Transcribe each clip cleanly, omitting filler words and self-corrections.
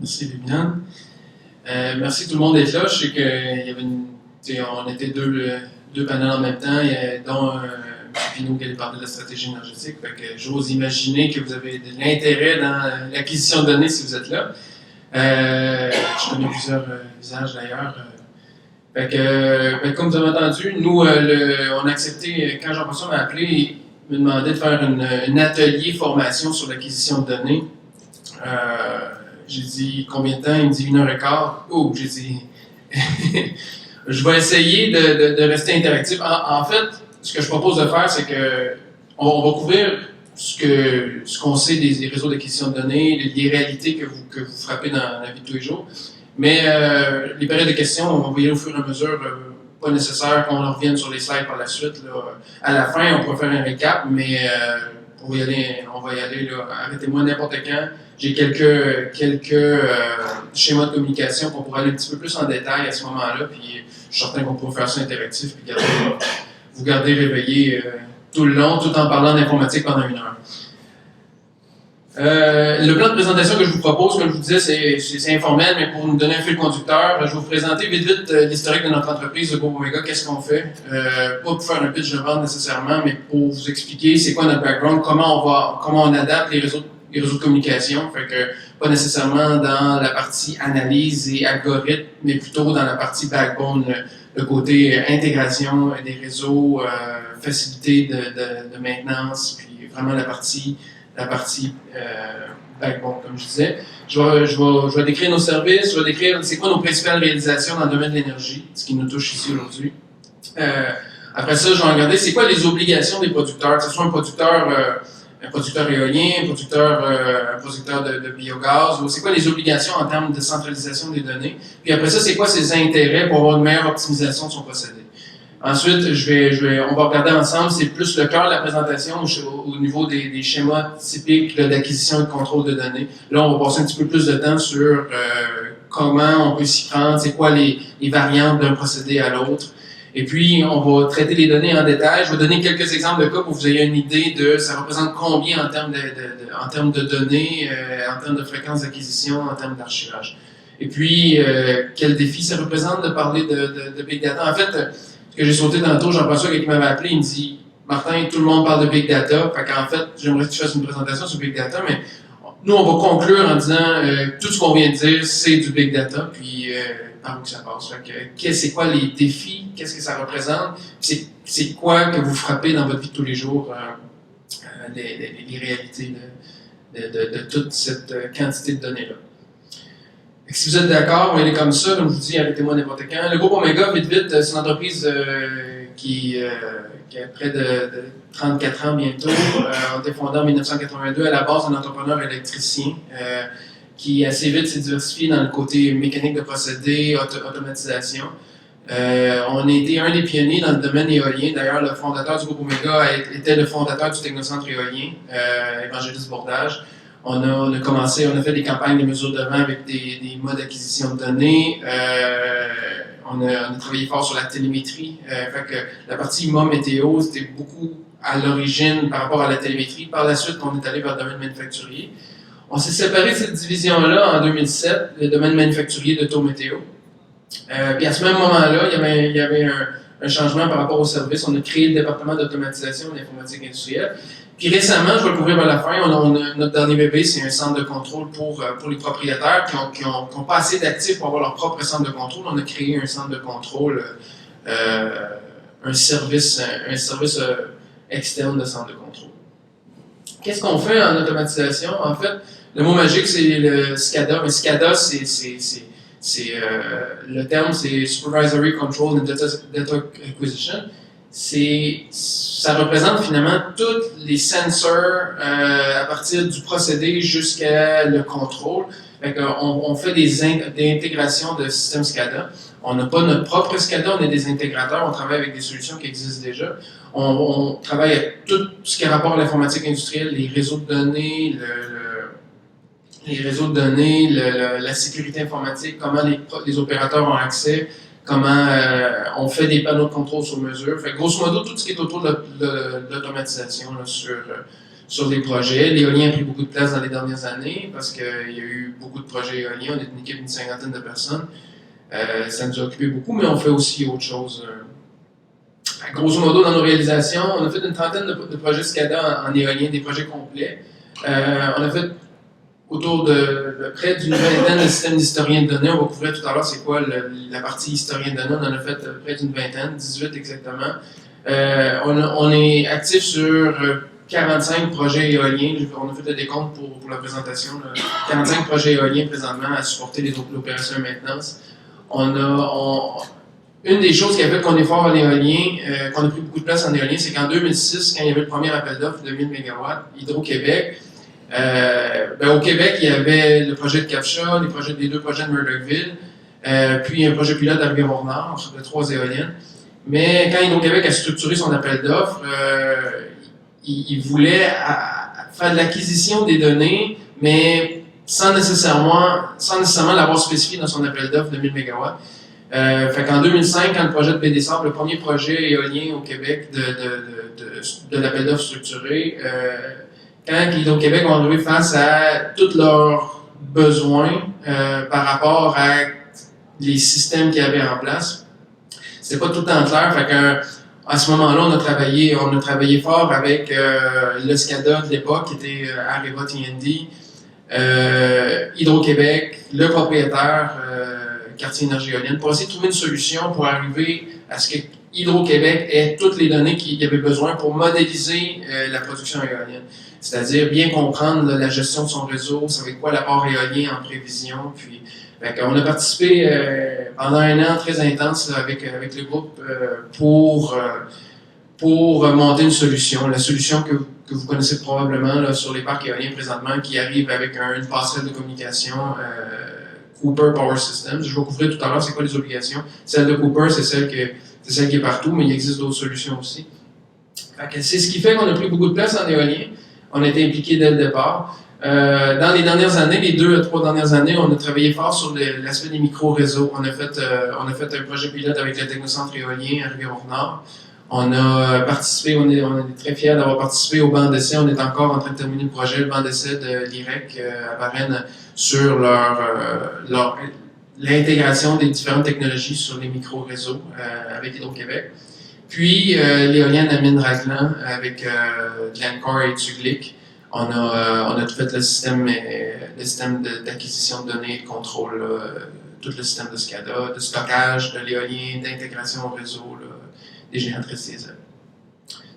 Merci, Viviane. Merci tout le monde d'être là. Je sais on était deux panels en même temps, dont M. Pinault qui allait parler de la stratégie énergétique. Fait que j'ose imaginer que vous avez de l'intérêt dans l'acquisition de données si vous êtes là. Je connais plusieurs visages d'ailleurs. Comme vous avez entendu, nous, on a accepté, quand Jean-François m'a appelé, il me demandait de faire un atelier formation sur l'acquisition de données. J'ai dit combien de temps? Il me dit 1h15. Oh, j'ai dit je vais essayer de rester interactif. En fait, ce que je propose de faire, c'est que on va couvrir ce qu'on sait des réseaux d'acquisition de données, les réalités que vous frappez dans la vie de tous les jours. Mais les périodes de questions, on va y aller au fur et à mesure. Pas nécessaire qu'on revienne sur les slides par la suite. Là. À la fin, on pourra faire un récap, mais on va y aller. Là. Arrêtez-moi n'importe quand. J'ai quelques schémas de communication qu'on pourra aller un petit peu plus en détail à ce moment-là. Puis je suis certain qu'on pourra faire ça interactif puis vous garder réveillé tout le long, tout en parlant d'informatique pendant 1 heure. Le plan de présentation que je vous propose, comme je vous disais, c'est informel, mais pour nous donner un fil conducteur, je vais vous présenter vite l'historique de notre entreprise, de Groupe Omega, qu'est-ce qu'on fait. Pas pour faire un pitch de vente nécessairement, mais pour vous expliquer c'est quoi notre background, comment on adapte les réseaux de communication. Fait que pas nécessairement dans la partie analyse et algorithme, mais plutôt dans la partie backbone, le côté intégration des réseaux, facilité de maintenance, puis vraiment la partie backbone, comme je disais. Je vais décrire nos services, je vais décrire c'est quoi nos principales réalisations dans le domaine de l'énergie, ce qui nous touche ici aujourd'hui. Après ça, je vais regarder c'est quoi les obligations des producteurs, que ce soit un producteur éolien, un producteur de biogaz, ou c'est quoi les obligations en termes de centralisation des données. Puis après ça, c'est quoi ses intérêts pour avoir une meilleure optimisation de son procédé. Ensuite, on va regarder ensemble, c'est plus le cœur de la présentation au niveau des schémas typiques d'acquisition et de contrôle de données. Là, on va passer un petit peu plus de temps sur comment on peut s'y prendre, c'est quoi les variantes d'un procédé à l'autre. Et puis, on va traiter les données en détail. Je vais donner quelques exemples de cas pour que vous ayez une idée de ça représente combien en termes de données, en termes de fréquence d'acquisition, en termes d'archivage. Et puis, quel défi ça représente de parler de Big Data. En fait, ce que j'ai sauté tantôt, Jean-François, qui m'avait appelé, il me dit « Martin, tout le monde parle de Big Data. » Fait qu'en fait, j'aimerais que tu fasses une présentation sur Big Data, mais nous, on va conclure en disant tout ce qu'on vient de dire, c'est du Big Data, puis par où que ça passe. Fait que, c'est quoi les défis? Qu'est-ce que ça représente? C'est quoi que vous frappez dans votre vie de tous les jours, les réalités de toute cette quantité de données-là. Si vous êtes d'accord, on va aller comme ça, comme je vous dis, arrêtez-moi n'importe quand. Le groupe Omega, vite, c'est une entreprise qui a près de 34 ans bientôt. On a été fondé en 1982 à la base d'un entrepreneur électricien qui assez vite s'est diversifié dans le côté mécanique de procédés, automatisation. On a été un des pionniers dans le domaine éolien. D'ailleurs, le fondateur du groupe Omega était le fondateur du technocentre éolien, Évangéliste Bordage. On a fait des campagnes de mesure de vent avec des modes d'acquisition de données. On a travaillé fort sur la télémétrie. Fait que la partie MOM météo, c'était beaucoup à l'origine par rapport à la télémétrie. Par la suite, on est allé vers le domaine manufacturier. On s'est séparé de cette division-là en 2007, le domaine manufacturier de taux météo. Puis à ce même moment-là, il y avait un changement par rapport au service. On a créé le département d'automatisation et d'informatique industrielle. Puis récemment, je vais le couvrir à la fin, notre dernier bébé, c'est un centre de contrôle pour les propriétaires qui ont pas assez d'actifs pour avoir leur propre centre de contrôle. On a créé un centre de contrôle, un service externe de centre de contrôle. Qu'est-ce qu'on fait en automatisation? En fait, le mot magique, c'est le SCADA. Mais SCADA, le terme, c'est Supervisory Control and Data Acquisition. Ça représente finalement tous les sensors à partir du procédé jusqu'à le contrôle. Fait on fait des intégrations de systèmes SCADA. On n'a pas notre propre SCADA, on est des intégrateurs, on travaille avec des solutions qui existent déjà. On travaille avec tout ce qui a rapport à l'informatique industrielle, les réseaux de données, la sécurité informatique, comment les opérateurs ont accès, comment on fait des panneaux de contrôle sur mesure. Fait grosso modo, tout ce qui est autour de l'automatisation sur des projets. L'éolien a pris beaucoup de place dans les dernières années parce qu'il y a eu beaucoup de projets éoliens. On est une équipe d'une 50aine de personnes. Ça nous a occupé beaucoup, mais on fait aussi autre chose. Grosso modo, dans nos réalisations, on a fait une trentaine de projets SCADA en éolien, des projets complets. On a fait autour de près d'une vingtaine de systèmes d'historiens de données. On va couvrir tout à l'heure c'est quoi la partie historien de données. On en a fait près d'une vingtaine, 18 exactement. On est actif sur 45 projets éoliens. On a fait le décompte pour la présentation. 45 projets éoliens présentement à supporter l'opération et maintenance. Une des choses qui a fait qu'on est fort en éolien, qu'on a pris beaucoup de place en éolien, c'est qu'en 2006, quand il y avait le premier appel d'offres de 1000 MW, Hydro-Québec, au Québec, il y avait le projet de Capcha, les deux projets de Murdochville, puis un projet pilote à Rivière-Nord, de 3 éoliennes. Mais quand Hydro-Québec a structuré son appel d'offres, il voulait faire de l'acquisition des données, mais sans nécessairement l'avoir spécifié dans son appel d'offres de 1000 MW. Fait qu'en 2005, quand le projet de BDSAR, le premier projet éolien au Québec de l'appel d'offres structuré, quand Hydro-Québec ont arrivé face à tous leurs besoins par rapport à les systèmes qu'il y avait en place, c'était pas tout le temps clair. Fait qu'à ce moment-là, on a travaillé fort avec le SCADA de l'époque, qui était Areva TND, Hydro-Québec, le propriétaire, Quartier Énergie Éolienne, pour essayer de trouver une solution pour arriver à ce que Hydro-Québec ait toutes les données qu'il y avait besoin pour modéliser la production éolienne. C'est-à-dire bien comprendre la gestion de son réseau, ça va être quoi l'apport éolien en prévision. Puis, on a participé pendant un an très intense là, avec le groupe pour monter une solution. La solution que vous connaissez probablement là, sur les parcs éoliens présentement, qui arrive avec une passerelle de communication Cooper Power Systems. Je vais couvrir tout à l'heure c'est quoi les obligations. Celle de Cooper, c'est celle qui est partout, mais il existe d'autres solutions aussi. C'est ce qui fait qu'on a pris beaucoup de place en éolien. On a été impliqués dès le départ. Dans les dernières années, les 2 à 3 dernières années, on a travaillé fort sur l'aspect des micro-réseaux. On a fait un projet pilote avec le Technocentre éolien à Rivière-Nord. On a participé, on est très fiers d'avoir participé au banc d'essai. On est encore en train de terminer le projet, le banc d'essai de l'IREC à Varennes sur l'intégration des différentes technologies sur les micro-réseaux avec Hydro-Québec. Puis l'éolienne à Mine-Raglan avec Glencore et Tuglic. On a tout fait le système d'acquisition de données, de contrôle, tout le système de SCADA, de stockage, de l'éolien, d'intégration au réseau là, des génératrices diesel.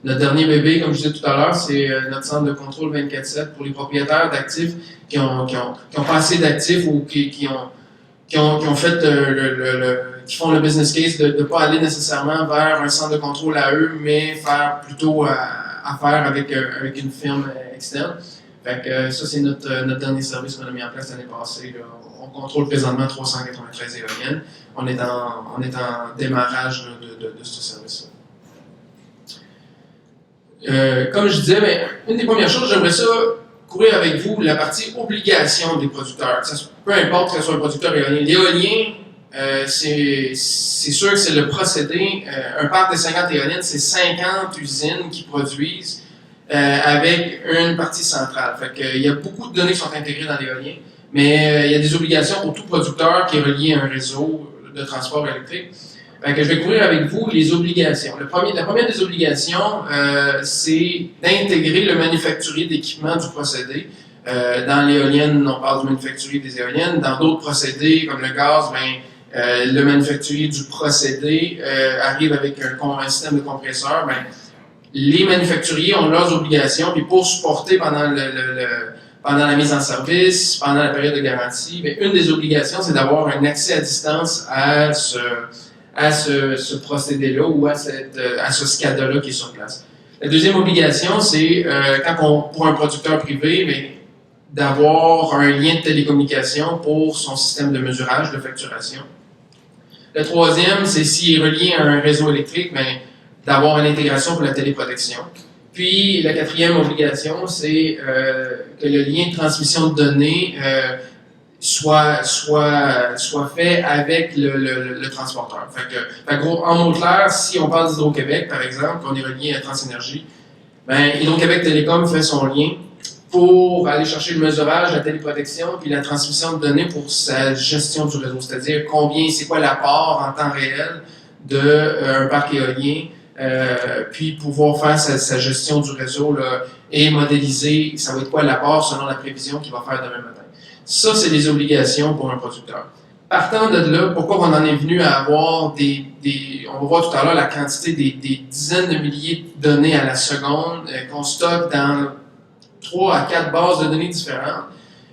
Notre dernier bébé, comme je disais tout à l'heure, c'est notre centre de contrôle 24/7 pour les propriétaires d'actifs qui ont pas assez d'actifs ou qui font le business case de ne pas aller nécessairement vers un centre de contrôle à eux, mais faire plutôt affaire avec une firme externe. Fait que ça, c'est notre dernier service qu'on a mis en place l'année passée. Là. On contrôle présentement 393 éoliennes. On est en démarrage là, de ce service-là. Comme je disais, une des premières choses, j'aimerais ça courir avec vous la partie obligation des producteurs. Peu importe que ce soit un producteur éolien. L'éolien, c'est sûr que c'est le procédé. Un parc de 50 éoliennes, c'est 50 usines qui produisent avec une partie centrale. Fait que, il y a beaucoup de données qui sont intégrées dans l'éolien, mais il y a des obligations pour tout producteur qui est relié à un réseau de transport électrique. Fait que je vais couvrir avec vous les obligations. La première des obligations, c'est d'intégrer le manufacturier d'équipement du procédé. Dans l'éolienne, on parle du manufacturier des éoliennes. Dans d'autres procédés, comme le gaz, le manufacturier du procédé arrive avec un système de compresseur. Les manufacturiers ont leurs obligations, puis pour supporter pendant la mise en service, pendant la période de garantie, une des obligations, c'est d'avoir un accès à distance à ce procédé-là ou à ce SCADA-là qui est sur place. La deuxième obligation, c'est pour un producteur privé, d'avoir un lien de télécommunication pour son système de mesurage, de facturation. Le troisième, c'est s'il est relié à un réseau électrique, d'avoir une intégration pour la téléprotection. Puis, la quatrième obligation, c'est que le lien de transmission de données soit fait avec le transporteur. Fait que, en mots clairs, si on parle d'Hydro-Québec, par exemple, qu'on est relié à Transénergie, Ben, Hydro-Québec Télécom fait son lien pour aller chercher le mesurage, la téléprotection, puis la transmission de données pour sa gestion du réseau. C'est-à-dire c'est quoi l'apport en temps réel d'un parc éolien, puis pouvoir faire sa gestion du réseau là, et modéliser, ça va être quoi l'apport selon la prévision qu'il va faire demain matin. Ça, c'est des obligations pour un producteur. Partant de là, pourquoi on en est venu à avoir on va voir tout à l'heure la quantité des dizaines de milliers de données à la seconde qu'on stocke dans 3 à 4 bases de données différentes,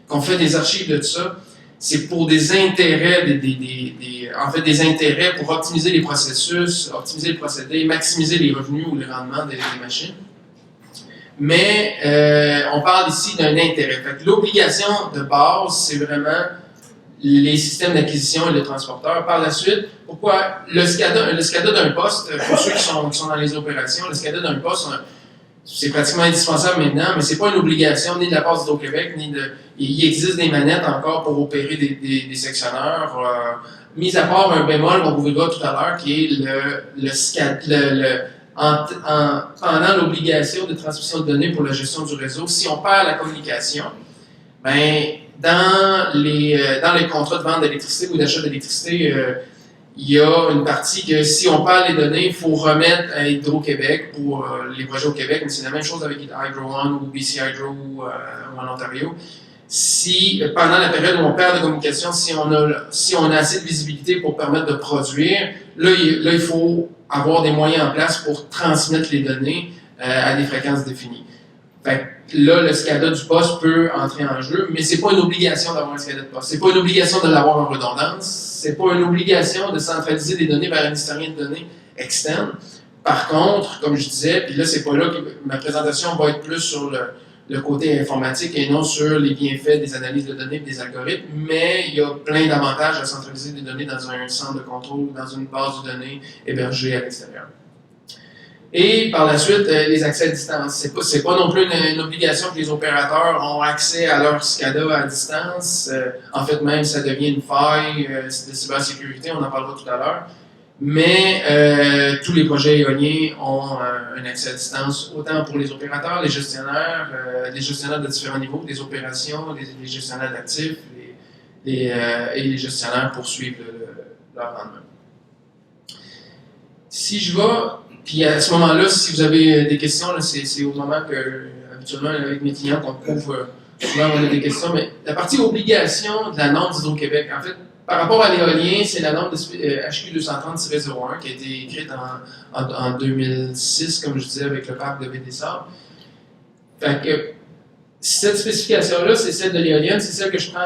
qu'on fait des archives de tout ça, c'est pour des intérêts, des intérêts pour optimiser les processus, optimiser les procédés, maximiser les revenus ou les rendements des machines. Mais on parle ici d'un intérêt. Fait que l'obligation de base, c'est vraiment les systèmes d'acquisition et les transporteurs. Par la suite, pourquoi le SCADA d'un poste, pour ceux qui sont dans les opérations, le SCADA d'un poste, c'est pratiquement indispensable maintenant, mais c'est pas une obligation ni de la part d'Hydro-Québec, il existe des manettes encore pour opérer des sectionneurs. Mis à part un bémol qu'on vous verra tout à l'heure, qui est pendant l'obligation de transmission de données pour la gestion du réseau, si on perd la communication, ben dans les contrats de vente d'électricité ou d'achat d'électricité, il y a une partie que si on perd les données, il faut remettre à Hydro-Québec pour les projets au Québec, mais c'est la même chose avec Hydro One ou BC Hydro ou en Ontario. Si pendant la période où on perd de communication, si on a assez de visibilité pour permettre de produire, là il faut avoir des moyens en place pour transmettre les données à des fréquences définies. Fait que là, le SCADA du poste peut entrer en jeu, mais c'est pas une obligation d'avoir un SCADA de poste. C'est pas une obligation de l'avoir en redondance. C'est pas une obligation de centraliser des données vers un historien de données externe. Par contre, comme je disais, puis là, c'est pas là que ma présentation va être plus sur le côté informatique et non sur les bienfaits des analyses de données et des algorithmes, mais il y a plein d'avantages à centraliser des données dans un centre de contrôle ou dans une base de données hébergée à l'extérieur. Et par la suite, les accès à distance. C'est pas non plus une obligation que les opérateurs ont accès à leur SCADA à distance. En fait, même, ça devient une faille de cybersécurité, on en parlera tout à l'heure. Mais tous les projets éoliens ont un accès à distance, autant pour les opérateurs, les gestionnaires de différents niveaux, des opérations, les gestionnaires d'actifs et les gestionnaires pour suivre leur rendement. Si je vais, puis à ce moment-là, si vous avez des questions, là, c'est au moment que, habituellement, avec mes clients, qu'on couvre, souvent on a des questions, mais la partie obligation de la norme d'Hydro-Québec, en fait, par rapport à l'éolien, c'est la norme de HQ 230-01 qui a été écrite en 2006, comme je disais, avec le parc de Baie-des-Sables. Fait que cette spécification-là, c'est celle de l'éolienne, c'est celle que je prends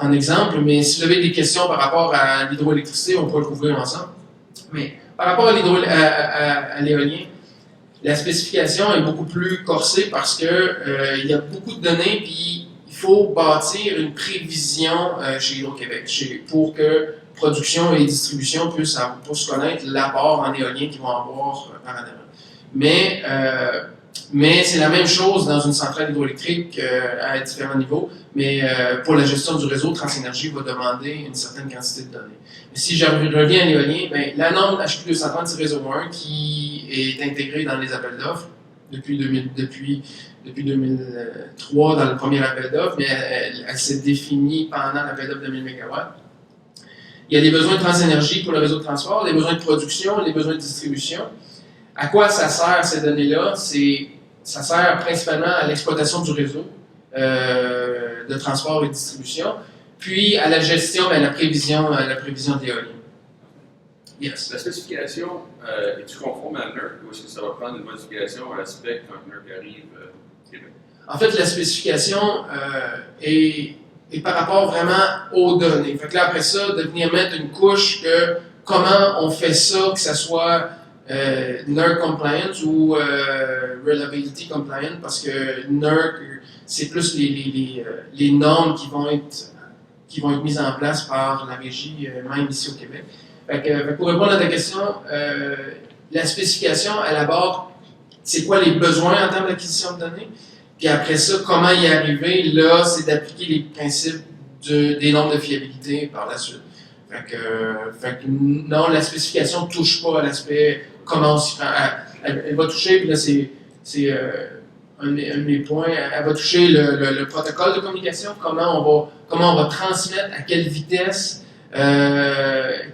en exemple, mais si vous avez des questions par rapport à l'hydroélectricité, on pourra le couvrir ensemble. Mais par rapport à l'éolien, la spécification est beaucoup plus corsée parce que il y a beaucoup de données, puis il faut bâtir une prévision chez Hydro-Québec pour que production et distribution puissent connaître l'apport en éolien qu'ils vont avoir parallèlement. Mais c'est la même chose dans une centrale hydroélectrique à différents niveaux, mais pour la gestion du réseau, Transénergie va demander une certaine quantité de données. Mais si je reviens à l'éolien, la norme HQ 230-01 qui est intégrée dans les appels d'offres depuis 2003 dans le premier appel d'offres, mais elle s'est définie pendant l'appel d'offres de 1000 MW. Il y a des besoins de Transénergie pour le réseau de transport, des besoins de production, des besoins de distribution. À quoi ça sert ces données-là? Ça sert principalement à l'exploitation du réseau de transport et de distribution, puis à la gestion et à la prévision de l'éolien. Yes. La spécification, es-tu conforme à NERC ou est-ce que ça va prendre une modification à l'aspect quand NERC arrive au Québec? En fait, la spécification est par rapport vraiment aux données. Fait que là, après ça, de venir mettre une couche que comment on fait ça, que ça soit NERC compliant ou reliability compliant, parce que NERC, c'est plus les normes qui vont être mises en place par la régie, même ici au Québec. Fait que pour répondre à ta question, la spécification, elle aborde c'est quoi les besoins en termes d'acquisition de données, puis après ça, comment y arriver, là, c'est d'appliquer les principes des normes de fiabilité par la suite. Fait que non, la spécification ne touche pas à l'aspect comment on s'y prend. elle va toucher, puis là, c'est un de mes points, elle va toucher le protocole de communication, comment on va transmettre, à quelle vitesse, elle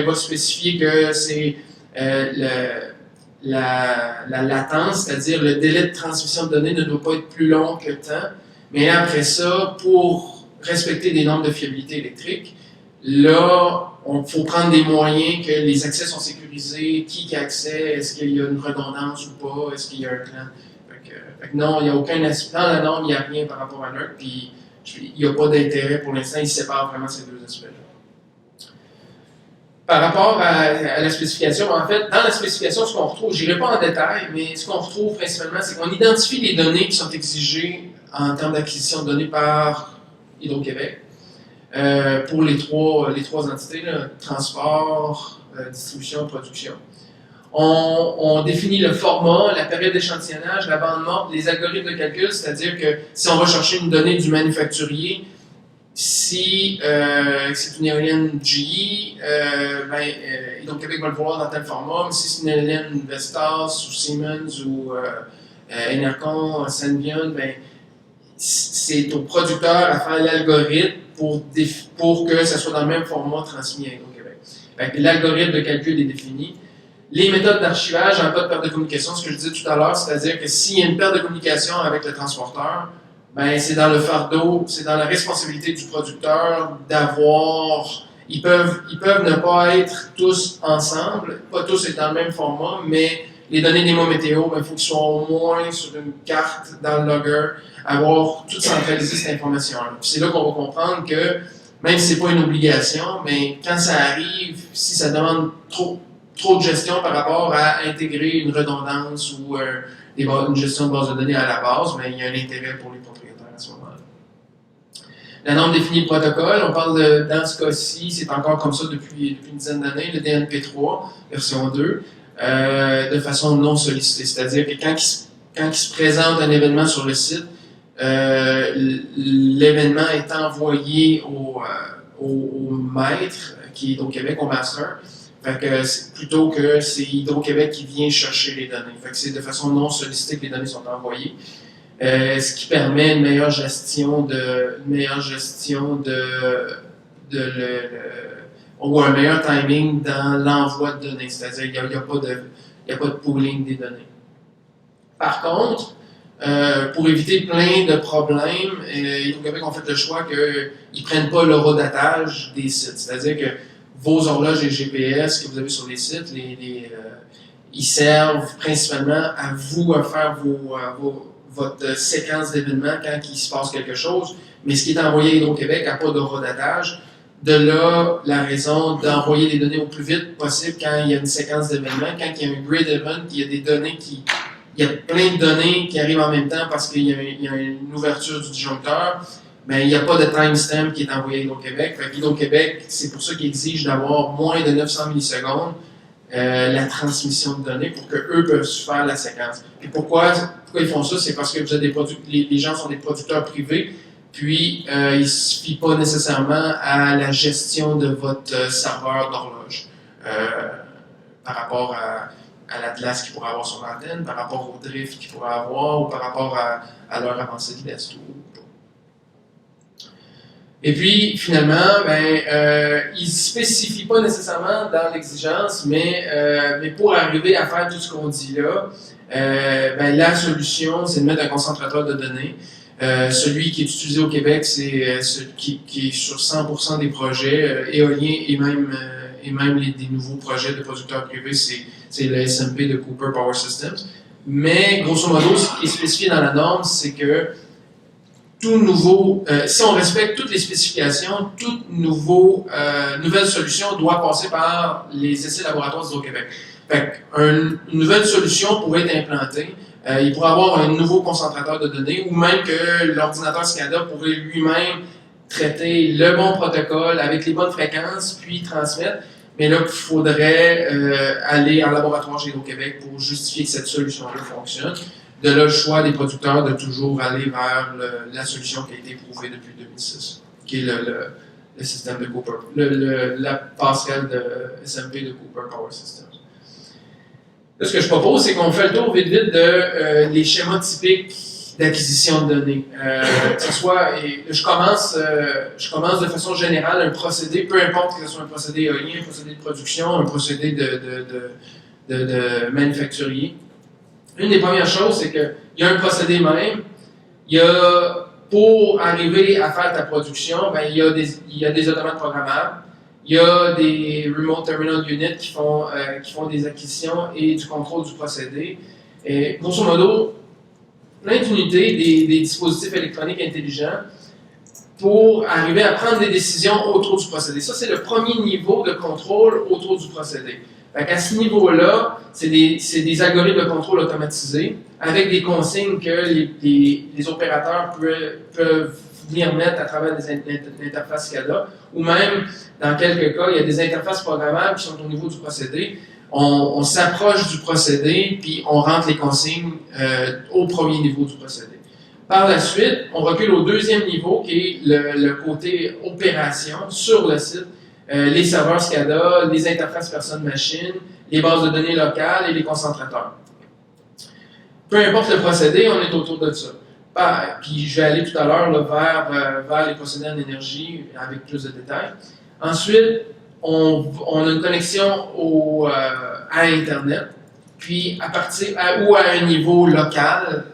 va spécifier que c'est la latence, c'est-à-dire le délai de transmission de données ne doit pas être plus long que temps, mais après ça, pour respecter des normes de fiabilité électrique, là, il faut prendre des moyens que les accès sont sécurisés, qui a accès, est-ce qu'il y a une redondance ou pas, est-ce qu'il y a un plan. Fait que non, il n'y a aucun aspect. Dans la norme, il n'y a rien par rapport à NERC, puis il n'y a pas d'intérêt pour l'instant, ils séparent vraiment ces deux aspects-là. Par rapport à la spécification, en fait, dans la spécification, ce qu'on retrouve, je n'irai pas en détail, mais ce qu'on retrouve principalement, c'est qu'on identifie les données qui sont exigées en termes d'acquisition de données par Hydro-Québec. Pour les trois entités, là, transport, distribution, production. On définit le format, la période d'échantillonnage, la bande morte, les algorithmes de calcul, c'est-à-dire que si on va chercher une donnée du manufacturier, si c'est une éolienne GE, Hydro-Québec va le voir dans tel format, mais si c'est une éolienne Vestas ou Siemens ou Enercon, Senvion, c'est au producteur à faire l'algorithme pour que ça soit dans le même format transmis à Hydro-Québec. L'algorithme de calcul est défini. Les méthodes d'archivage en cas de perte de communication, ce que je disais tout à l'heure, c'est-à-dire que s'il y a une perte de communication avec le transporteur, c'est dans le fardeau, c'est dans la responsabilité du producteur d'avoir. Ils peuvent ne pas être tous ensemble, pas tous être dans le même format, mais les données des mots météo, il faut qu'ils soient au moins sur une carte dans le logger, avoir tout centralisé cette information-là. Puis c'est là qu'on va comprendre que, même si c'est pas une obligation, mais quand ça arrive, si ça demande trop de gestion par rapport à intégrer une redondance ou une gestion de base de données à la base, il y a un intérêt pour les propriétaires à ce moment-là. La norme définit le protocole, on parle dans ce cas-ci, c'est encore comme ça depuis une dizaine d'années, le DNP3, version 2, de façon non sollicitée. C'est-à-dire que quand il se présente un événement sur le site, l'événement est envoyé au maître, qui est au Québec, au master. Fait que c'est plutôt que c'est Hydro-Québec qui vient chercher les données. Fait que c'est de façon non sollicitée que les données sont envoyées. Ce qui permet une meilleure gestion ou un meilleur timing dans l'envoi de données. C'est-à-dire qu'il n'y a pas de pooling des données. Par contre, pour éviter plein de problèmes, Hydro-Québec ont fait le choix qu'ils ne prennent pas l'horodatage des sites. C'est-à-dire que vos horloges et GPS que vous avez sur les sites, ils servent principalement à vous à faire votre séquence d'événements quand il se passe quelque chose, mais ce qui est envoyé à Hydro-Québec n'a pas d'horodatage. De là, la raison d'envoyer les données au plus vite possible quand il y a une séquence d'événements, quand il y a un grid event, il y a des données il y a plein de données qui arrivent en même temps parce qu'il y a une ouverture du disjoncteur. Il n'y a pas de timestamp qui est envoyé à Hydro-Québec. Hydro-Québec, c'est pour ça qu'ils exigent d'avoir moins de 900 millisecondes la transmission de données pour qu'eux peuvent faire la séquence. Et pourquoi ils font ça? C'est parce que vous avez les gens sont des producteurs privés, puis il ne suffit pas nécessairement à la gestion de votre serveur d'horloge par rapport à l'Atlas qu'ils pourraient avoir sur l'antenne, par rapport au drift qu'ils pourraient avoir, ou par rapport à leur avancée de l'Est. Et puis, finalement, ils ne spécifient pas nécessairement dans l'exigence, mais pour arriver à faire tout ce qu'on dit là, la solution, c'est de mettre un concentrateur de données. Celui qui est utilisé au Québec, c'est celui qui est sur 100% des projets éoliens et même des nouveaux projets de producteurs privés, c'est le SMP de Cooper Power Systems. Mais, grosso modo, ce qui est spécifié dans la norme, c'est que tout nouveau, si on respecte toutes les spécifications, toute nouvelle solution doit passer par les essais laboratoires d'Hydro-Québec. Une nouvelle solution pourrait être implantée. Il pourrait avoir un nouveau concentrateur de données ou même que l'ordinateur SCADA pourrait lui-même traiter le bon protocole avec les bonnes fréquences puis transmettre. Mais là, il faudrait aller en laboratoire chez Hydro-Québec pour justifier que cette solution-là fonctionne. De là, le choix des producteurs de toujours aller vers la solution qui a été prouvée depuis 2006, qui est le système de Cooper, la passerelle de SMP de Cooper Power Systems. Là, ce que je propose, c'est qu'on fait le tour vite des schémas typiques d'acquisition de données. Que ce soit, et je commence de façon générale un procédé, peu importe que ce soit un procédé éolien, un procédé de production, un procédé de manufacturier. Une des premières choses, c'est qu'il y a un procédé même. Il y a, pour arriver à faire ta production, ben, il y a des automates programmables. Il y a des Remote Terminal Units qui font des acquisitions et du contrôle du procédé. Et grosso modo, plein d'unités, des dispositifs électroniques intelligents pour arriver à prendre des décisions autour du procédé. Ça, c'est le premier niveau de contrôle autour du procédé. À ce niveau-là, c'est des algorithmes de contrôle automatisés avec des consignes que les opérateurs peuvent venir mettre à travers des interfaces SCADA, ou même, dans quelques cas, il y a des interfaces programmables qui sont au niveau du procédé. On s'approche du procédé, puis on rentre les consignes au premier niveau du procédé. Par la suite, on recule au deuxième niveau, qui est le côté opération sur le site. Les serveurs SCADA, les interfaces personne-machine, les bases de données locales et les concentrateurs. Peu importe le procédé, on est autour de ça. Puis je vais aller tout à l'heure vers les procédés en énergie avec plus de détails. Ensuite, on a une connexion à Internet, puis ou à un niveau local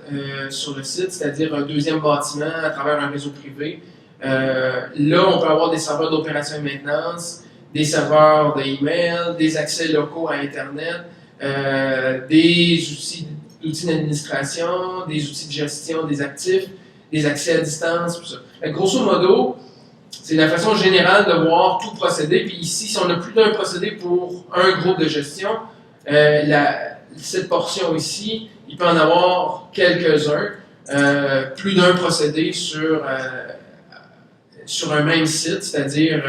sur le site, c'est-à-dire un deuxième bâtiment à travers un réseau privé. Là, on peut avoir des serveurs d'opération et maintenance, des serveurs d'email, des accès locaux à Internet, des outils d'administration, des outils de gestion des actifs, des accès à distance, tout ça. Grosso modo, c'est la façon générale de voir tout procédé. Puis ici, si on a plus d'un procédé pour un groupe de gestion, cette portion ici, il peut en avoir quelques-uns, plus d'un procédé sur un même site, c'est-à-dire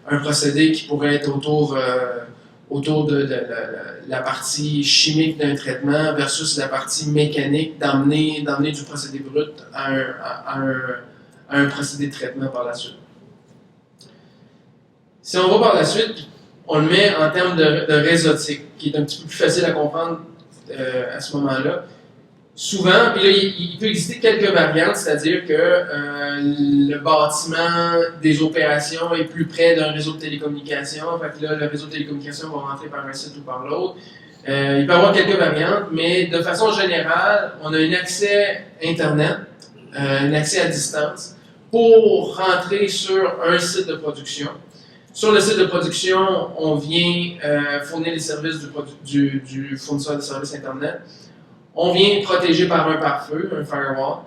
un procédé qui pourrait être autour de la partie chimique d'un traitement versus la partie mécanique d'amener du procédé brut à un procédé de traitement par la suite. Si on va par la suite, on le met en termes de réseautique, qui est un petit peu plus facile à comprendre à ce moment-là. Souvent, puis là, il peut exister quelques variantes, c'est-à-dire que le bâtiment des opérations est plus près d'un réseau de télécommunications, fait que là, le réseau de télécommunications va rentrer par un site ou par l'autre. Il peut y avoir quelques variantes, mais de façon générale, on a un accès Internet, un accès à distance, pour rentrer sur un site de production. Sur le site de production, on vient fournir les services du fournisseur de services Internet. On vient protéger par un pare-feu, un firewall.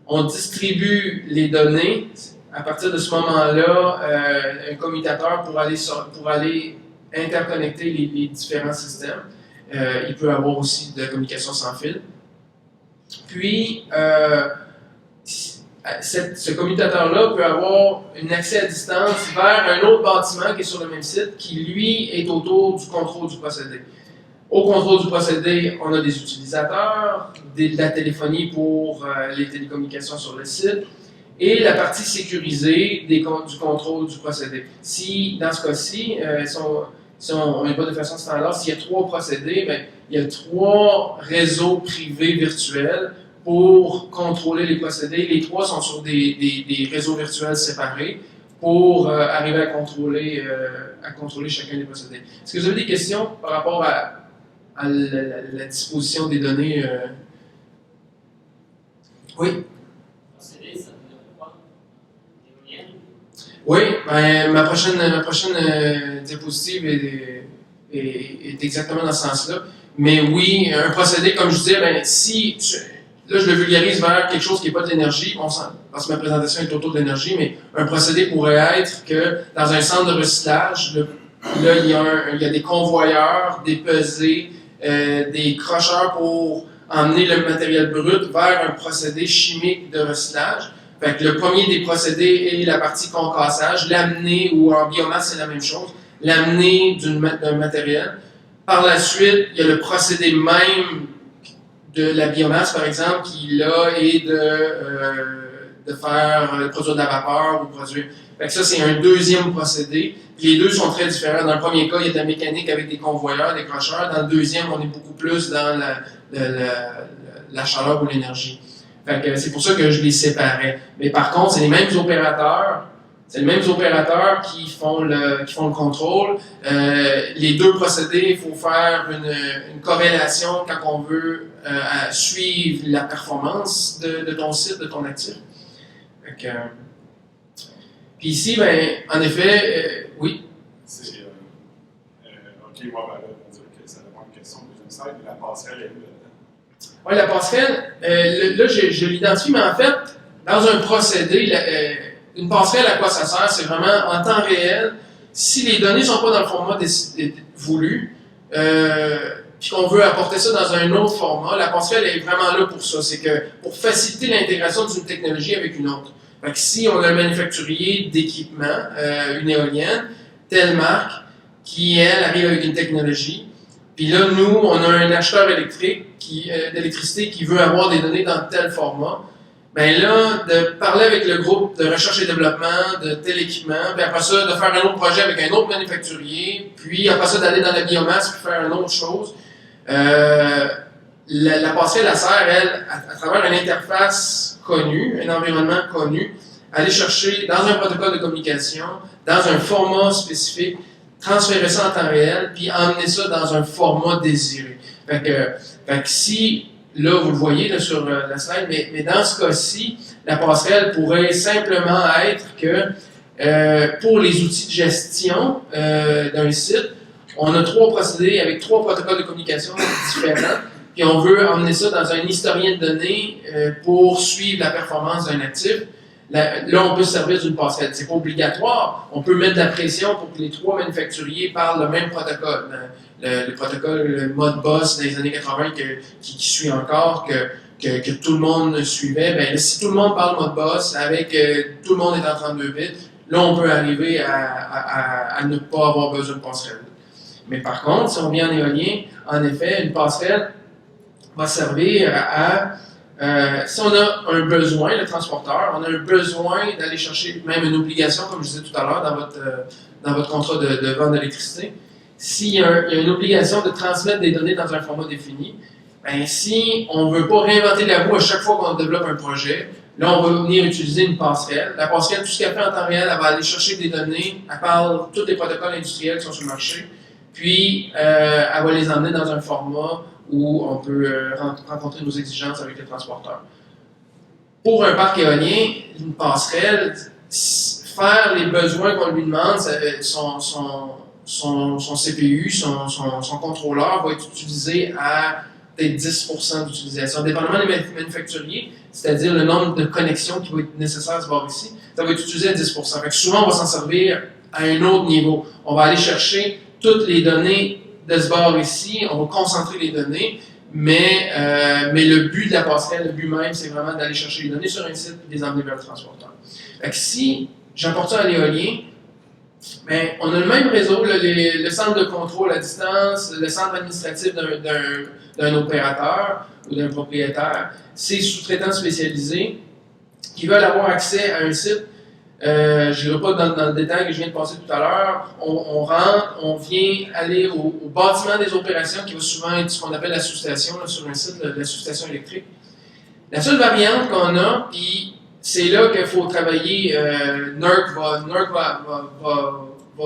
On distribue les données. À partir de ce moment-là, un commutateur pour aller interconnecter les différents systèmes. Il peut y avoir aussi de la communication sans fil. Puis, ce commutateur-là peut avoir un accès à distance vers un autre bâtiment qui est sur le même site, qui, lui, est autour du contrôle du procédé. Au contrôle du procédé, on a des utilisateurs, de la téléphonie pour les télécommunications sur le site, et la partie sécurisée du contrôle du procédé. Si, dans ce cas-ci, si on n'est pas de façon standard, s'il y a 3 procédés, bien, il y a 3 réseaux privés virtuels pour contrôler les procédés. Les 3 sont sur des réseaux virtuels séparés pour arriver à contrôler chacun des procédés. Est-ce que vous avez des questions par rapport à la disposition des données? Oui? Procédé, ça veut dire quoi? Éolienne? Oui, ben, ma prochaine diapositive est exactement dans ce sens-là. Mais oui, un procédé, comme je disais, ben, là, je le vulgarise vers quelque chose qui n'est pas de l'énergie, parce que ma présentation est autour de l'énergie, mais un procédé pourrait être que dans un centre de recyclage, là, il y a des convoyeurs, des pesées, des crocheurs pour emmener le matériel brut vers un procédé chimique de recyclage. Fait que le premier des procédés est la partie concassage, l'amener, ou en biomasse, c'est la même chose, l'amener d'un matériel. Par la suite, il y a le procédé même de la biomasse, par exemple, qui là est produire de la vapeur ou produire. Fait que ça, c'est un deuxième procédé. Puis les deux sont très différents. Dans le premier cas, il y a de la mécanique avec des convoyeurs, des crocheurs. Dans le deuxième, on est beaucoup plus dans la chaleur ou l'énergie. Fait que c'est pour ça que je les séparais. Mais par contre, c'est les mêmes opérateurs. C'est les mêmes opérateurs qui font le contrôle. Les deux procédés, il faut faire une corrélation quand on veut suivre la performance de ton site, de ton actif. Fait que, puis ici, ben, en effet, oui. C'est OK, ouais, ben là, on dirait que ça répond à une question de deuxième slide, mais la passerelle est où là-dedans? Oui, la passerelle, là, je l'identifie, mais en fait, dans un procédé, une passerelle, à quoi ça sert? C'est vraiment en temps réel. Si les données ne sont pas dans le format voulu, puis qu'on veut apporter ça dans un autre format, la passerelle est vraiment là pour ça. C'est que pour faciliter l'intégration d'une technologie avec une autre. Fait que si on a un manufacturier d'équipement, une éolienne, telle marque, qui, elle, arrive avec une technologie, puis là, nous, on a un acheteur électrique d'électricité qui veut avoir des données dans tel format, bien là, de parler avec le groupe de recherche et développement de tel équipement, puis après ça, de faire un autre projet avec un autre manufacturier, puis après ça, d'aller dans la biomasse puis faire une autre chose. La passerelle, elle sert, elle, à travers une interface connue, un environnement connu, aller chercher dans un protocole de communication, dans un format spécifique, transférer ça en temps réel, puis emmener ça dans un format désiré. Fait que si, là, vous le voyez là, sur la slide, mais dans ce cas-ci, la passerelle pourrait simplement être que pour les outils de gestion d'un site, on a 3 procédés avec 3 protocoles de communication différents, puis on veut emmener ça dans un historien de données pour suivre la performance d'un actif. Là, on peut se servir d'une passerelle. C'est pas obligatoire. On peut mettre de la pression pour que les 3 manufacturiers parlent le même protocole. Le protocole, le Modbus des années 80 qui suit encore, que tout le monde suivait. Ben, si tout le monde parle Modbus, avec tout le monde est en 32 bits, là, on peut arriver à ne pas avoir besoin de passerelle. Mais par contre, si on vient en éolien, en effet, une passerelle va servir si on a un besoin, le transporteur, on a un besoin d'aller chercher, même une obligation, comme je disais tout à l'heure, dans votre contrat de vente d'électricité, s'il y a une obligation de transmettre des données dans un format défini, ben, si on ne veut pas réinventer la roue à chaque fois qu'on développe un projet, là, on va venir utiliser une passerelle. La passerelle, tout ce qu'elle fait en temps réel, elle va aller chercher des données, elle parle tous les protocoles industriels qui sont sur le marché, puis elle va les emmener dans un format où on peut rencontrer nos exigences avec les transporteurs. Pour un parc éolien, une passerelle, faire les besoins qu'on lui demande, son CPU, son contrôleur va être utilisé à peut-être 10% d'utilisation, dépendamment des manufacturiers, c'est-à-dire le nombre de connexions qui va être nécessaire à ce bord ici, ça va être utilisé à 10%. Fait que souvent, on va s'en servir à un autre niveau. On va aller chercher toutes les données de ce bord ici, on va concentrer les données, mais le but de la passerelle, le but même, c'est vraiment d'aller chercher les données sur un site et les emmener vers le transporteur. Fait que si j'apporte ça à l'éolien, ben, on a le même réseau, le centre de contrôle à distance, le centre administratif d'un opérateur ou d'un propriétaire, ces sous-traitants spécialisés qui veulent avoir accès à un site. Je n'irai pas dans le détail que je viens de passer tout à l'heure. On rentre, on vient aller au bâtiment des opérations qui va souvent être ce qu'on appelle la sous-station, là, sur un site, la sous-station électrique. La seule variante qu'on a, puis c'est là qu'il faut travailler, NERC va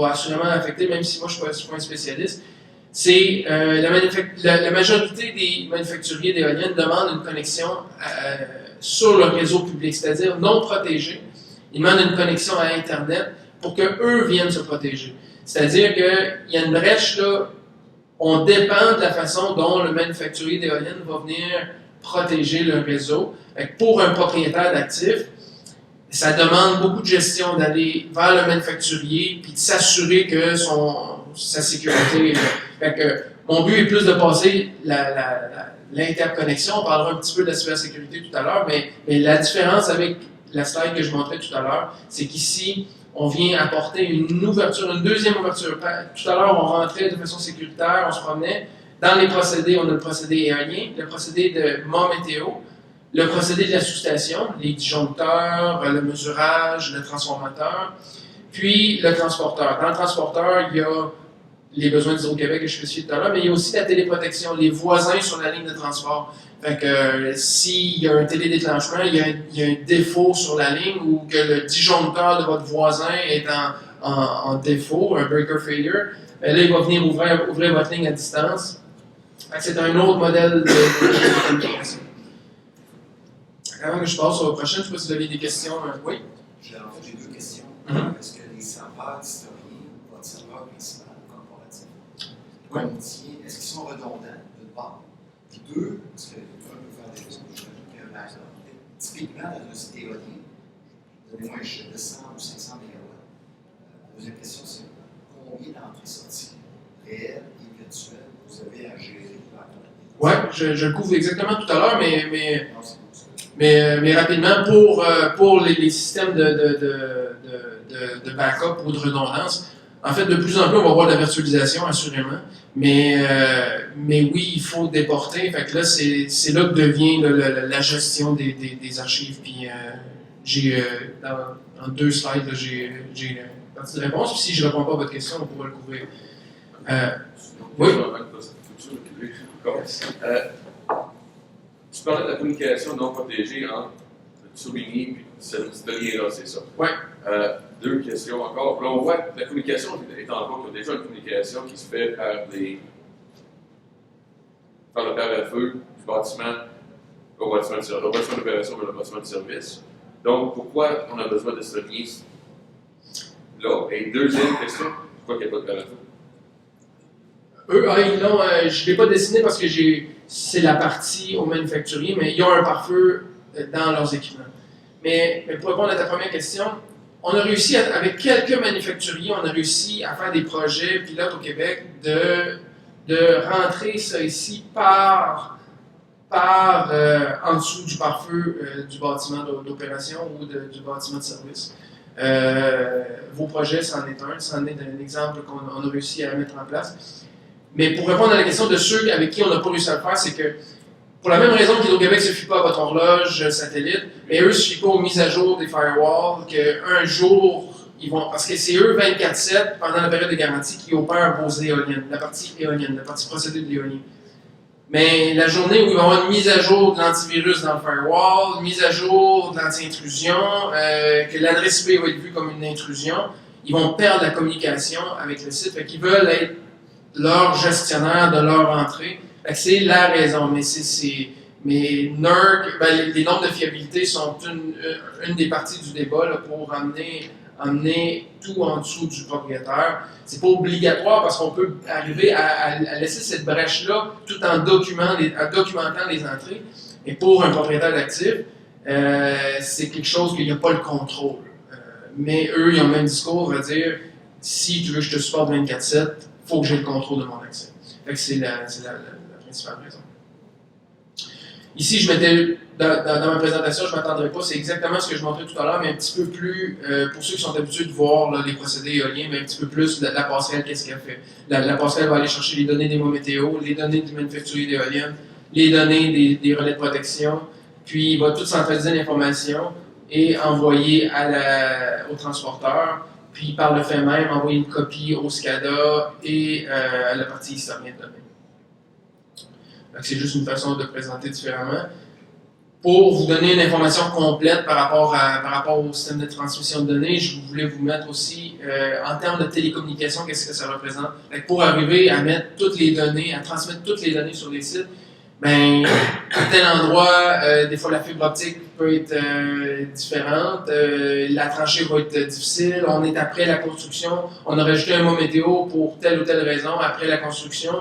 assurément affecter, même si moi je ne suis pas un spécialiste, c'est la majorité des manufacturiers d'éoliennes demandent une connexion sur le réseau public, c'est-à-dire non protégé. Ils demandent une connexion à Internet pour qu'eux viennent se protéger. C'est-à-dire qu'il y a une brèche là, on dépend de la façon dont le manufacturier d'éoliennes va venir protéger le réseau. Pour un propriétaire d'actifs, ça demande beaucoup de gestion d'aller vers le manufacturier puis de s'assurer que sa sécurité. Fait que mon but est plus de passer l'interconnexion. On parlera un petit peu de la cybersécurité tout à l'heure, mais la différence avec la slide que je montrais tout à l'heure, c'est qu'ici, on vient apporter une ouverture, une deuxième ouverture. Tout à l'heure, on rentrait de façon sécuritaire, on se promenait. Dans les procédés, on a le procédé éolien, le procédé de MOM météo. le procédé de la sous-station, les disjoncteurs, le mesurage, le transformateur, puis le transporteur. Dans le transporteur, il y a les besoins d'Hydro-Québec que je spécifiais tout à l'heure, mais il y a aussi la téléprotection, les voisins sur la ligne de transport. Fait que s'il y a un télédéclenchement, il y a un défaut sur la ligne ou que le disjoncteur de votre voisin est en défaut, un breaker failure, bien là, il va venir ouvrir votre ligne à distance. Fait que c'est un autre modèle de communication. Avant que je passe au prochain, je ne sais pas si vous avez des questions. Oui? J'ai 2 questions. Est-ce que les serveurs d'historien, votre serveur principal corporatif, Oui. est-ce qu'ils sont redondants, d'une part? Puis 2, parce que un peut faire des choses, je qu'il y a un backup. Typiquement, dans un site éolien, donnez-moi un chiffre de 100 ou 500 MW. La deuxième question, c'est combien d'entrées-sorties réelles et virtuelles vous avez à gérer par Oui, je le couvre exactement tout à l'heure, mais Non, c'est bon, ça. Mais rapidement, pour les systèmes de backup ou de redondance, en fait, de plus en plus, on va voir de la virtualisation, assurément. Mais oui, il faut déporter. Fait que là, c'est là que devient la gestion des archives. Puis j'ai, en 2 slides, là, j'ai une partie de réponse. Puis si je ne réponds pas à votre question, on pourra le couvrir. Oui. Tu parlais de la communication non protégée entre Souvigny et ce lien-là, c'est ça? Oui. 2 questions encore. Là, on voit que la communication est en voie, il y a déjà une communication qui se fait par le père à feu du bâtiment au bâtiment d'opération vers le bâtiment de service. Donc, pourquoi on a besoin de ce lien-là? Et deuxième question, pourquoi il n'y a pas de père à feu? Ils l'ont, je ne l'ai pas dessiné parce que c'est la partie au manufacturier, mais ils ont un pare-feu dans leurs équipements. Mais pour répondre à ta première question, on a réussi, avec quelques manufacturiers, on a réussi à faire des projets pilotes au Québec de rentrer ça ici par en dessous du pare-feu du bâtiment d'opération ou du bâtiment de service. Vos projets, c'en est un exemple qu'on a réussi à mettre en place. Mais pour répondre à la question de ceux avec qui on n'a pas réussi à le faire, c'est que pour la même raison qu'Hydro-Québec ne se fie pas à votre horloge satellite, mais eux ne se fient pas aux mises à jour des firewalls, qu'un jour, ils vont. Parce que c'est eux 24/7 pendant la période de garantie qui opèrent vos éoliennes, la partie éolienne, la partie procédée de l'éolien. Mais la journée où ils vont avoir une mise à jour de l'antivirus dans le firewall, une mise à jour de l'anti-intrusion, que l'adresse IP va être vue comme une intrusion, ils vont perdre la communication avec le site. Fait qu'ils veulent être leur gestionnaire de leur entrée. C'est la raison. Mais NERC, les normes de fiabilité sont une des parties du débat là, pour amener tout en dessous du propriétaire. C'est pas obligatoire parce qu'on peut arriver à laisser cette brèche-là tout en documentant les entrées. Et pour un propriétaire d'actifs, c'est quelque chose qu'il n'y a pas le contrôle. Mais eux, ils ont le même discours, à dire si tu veux que je te supporte 24/7, il faut que j'ai le contrôle de mon accès. Fait que c'est la principale raison. Ici, je mettais, dans ma présentation, je ne m'attendrai pas, c'est exactement ce que je montrais tout à l'heure, mais un petit peu plus, pour ceux qui sont habitués de voir là, les procédés éoliens, mais un petit peu plus la passerelle, qu'est-ce qu'elle fait. La passerelle va aller chercher les données des mots météo, les données du manufacturier d'éoliennes, les données des relais de protection, puis il va tout centraliser l'information et envoyer au transporteur, puis par le fait même, envoyer une copie au SCADA et à la partie historienne de données. C'est juste une façon de présenter différemment. Pour vous donner une information complète par rapport au système de transmission de données, je voulais vous mettre aussi, en termes de télécommunication, qu'est-ce que ça représente. Pour arriver à mettre toutes les données, à transmettre toutes les données sur les sites, ben, à tel endroit, des fois la fibre optique peut être différente, la tranchée va être difficile, on est après la construction, on a rajouté un mot météo pour telle ou telle raison après la construction,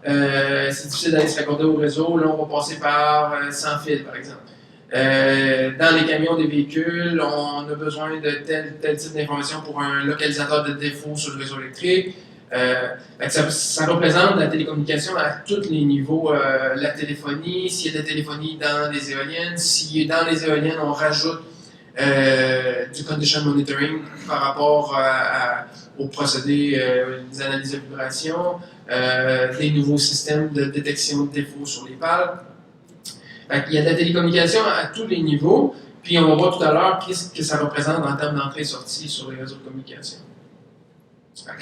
c'est difficile d'aller se raccorder au réseau, là on va passer par sans fil par exemple. Dans les camions des véhicules, on a besoin de tel type d'information pour un localisateur de défaut sur le réseau électrique. Ça représente la télécommunication à tous les niveaux. La téléphonie, s'il y a de la téléphonie dans les éoliennes, si dans les éoliennes on rajoute du condition monitoring par rapport au procédé des analyses de vibration, des nouveaux systèmes de détection de défauts sur les pales. Fait qu'il y a de la télécommunication à tous les niveaux, puis on va voir tout à l'heure qu'est-ce que ça représente en termes d'entrée et sortie sur les réseaux de communication.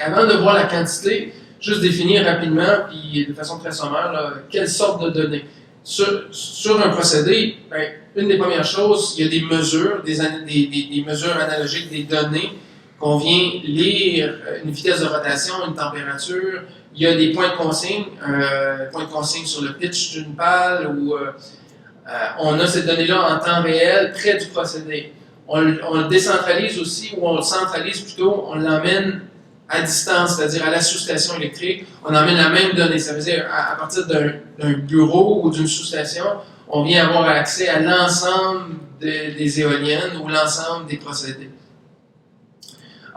Avant de voir la quantité, juste définir rapidement, puis de façon très sommaire, là, quelle sorte de données. Sur un procédé, ben, une des premières choses, il y a des mesures, des mesures analogiques des données qu'on vient lire, une vitesse de rotation, une température. Il y a des points de consigne sur le pitch d'une pale, ou on a cette donnée-là en temps réel près du procédé. On le décentralise aussi, ou on le centralise plutôt, on l'emmène à distance, c'est-à-dire à la sous-station électrique, on emmène la même donnée. Ça veut dire à partir d'un bureau ou d'une sous-station, on vient avoir accès à l'ensemble des éoliennes ou l'ensemble des procédés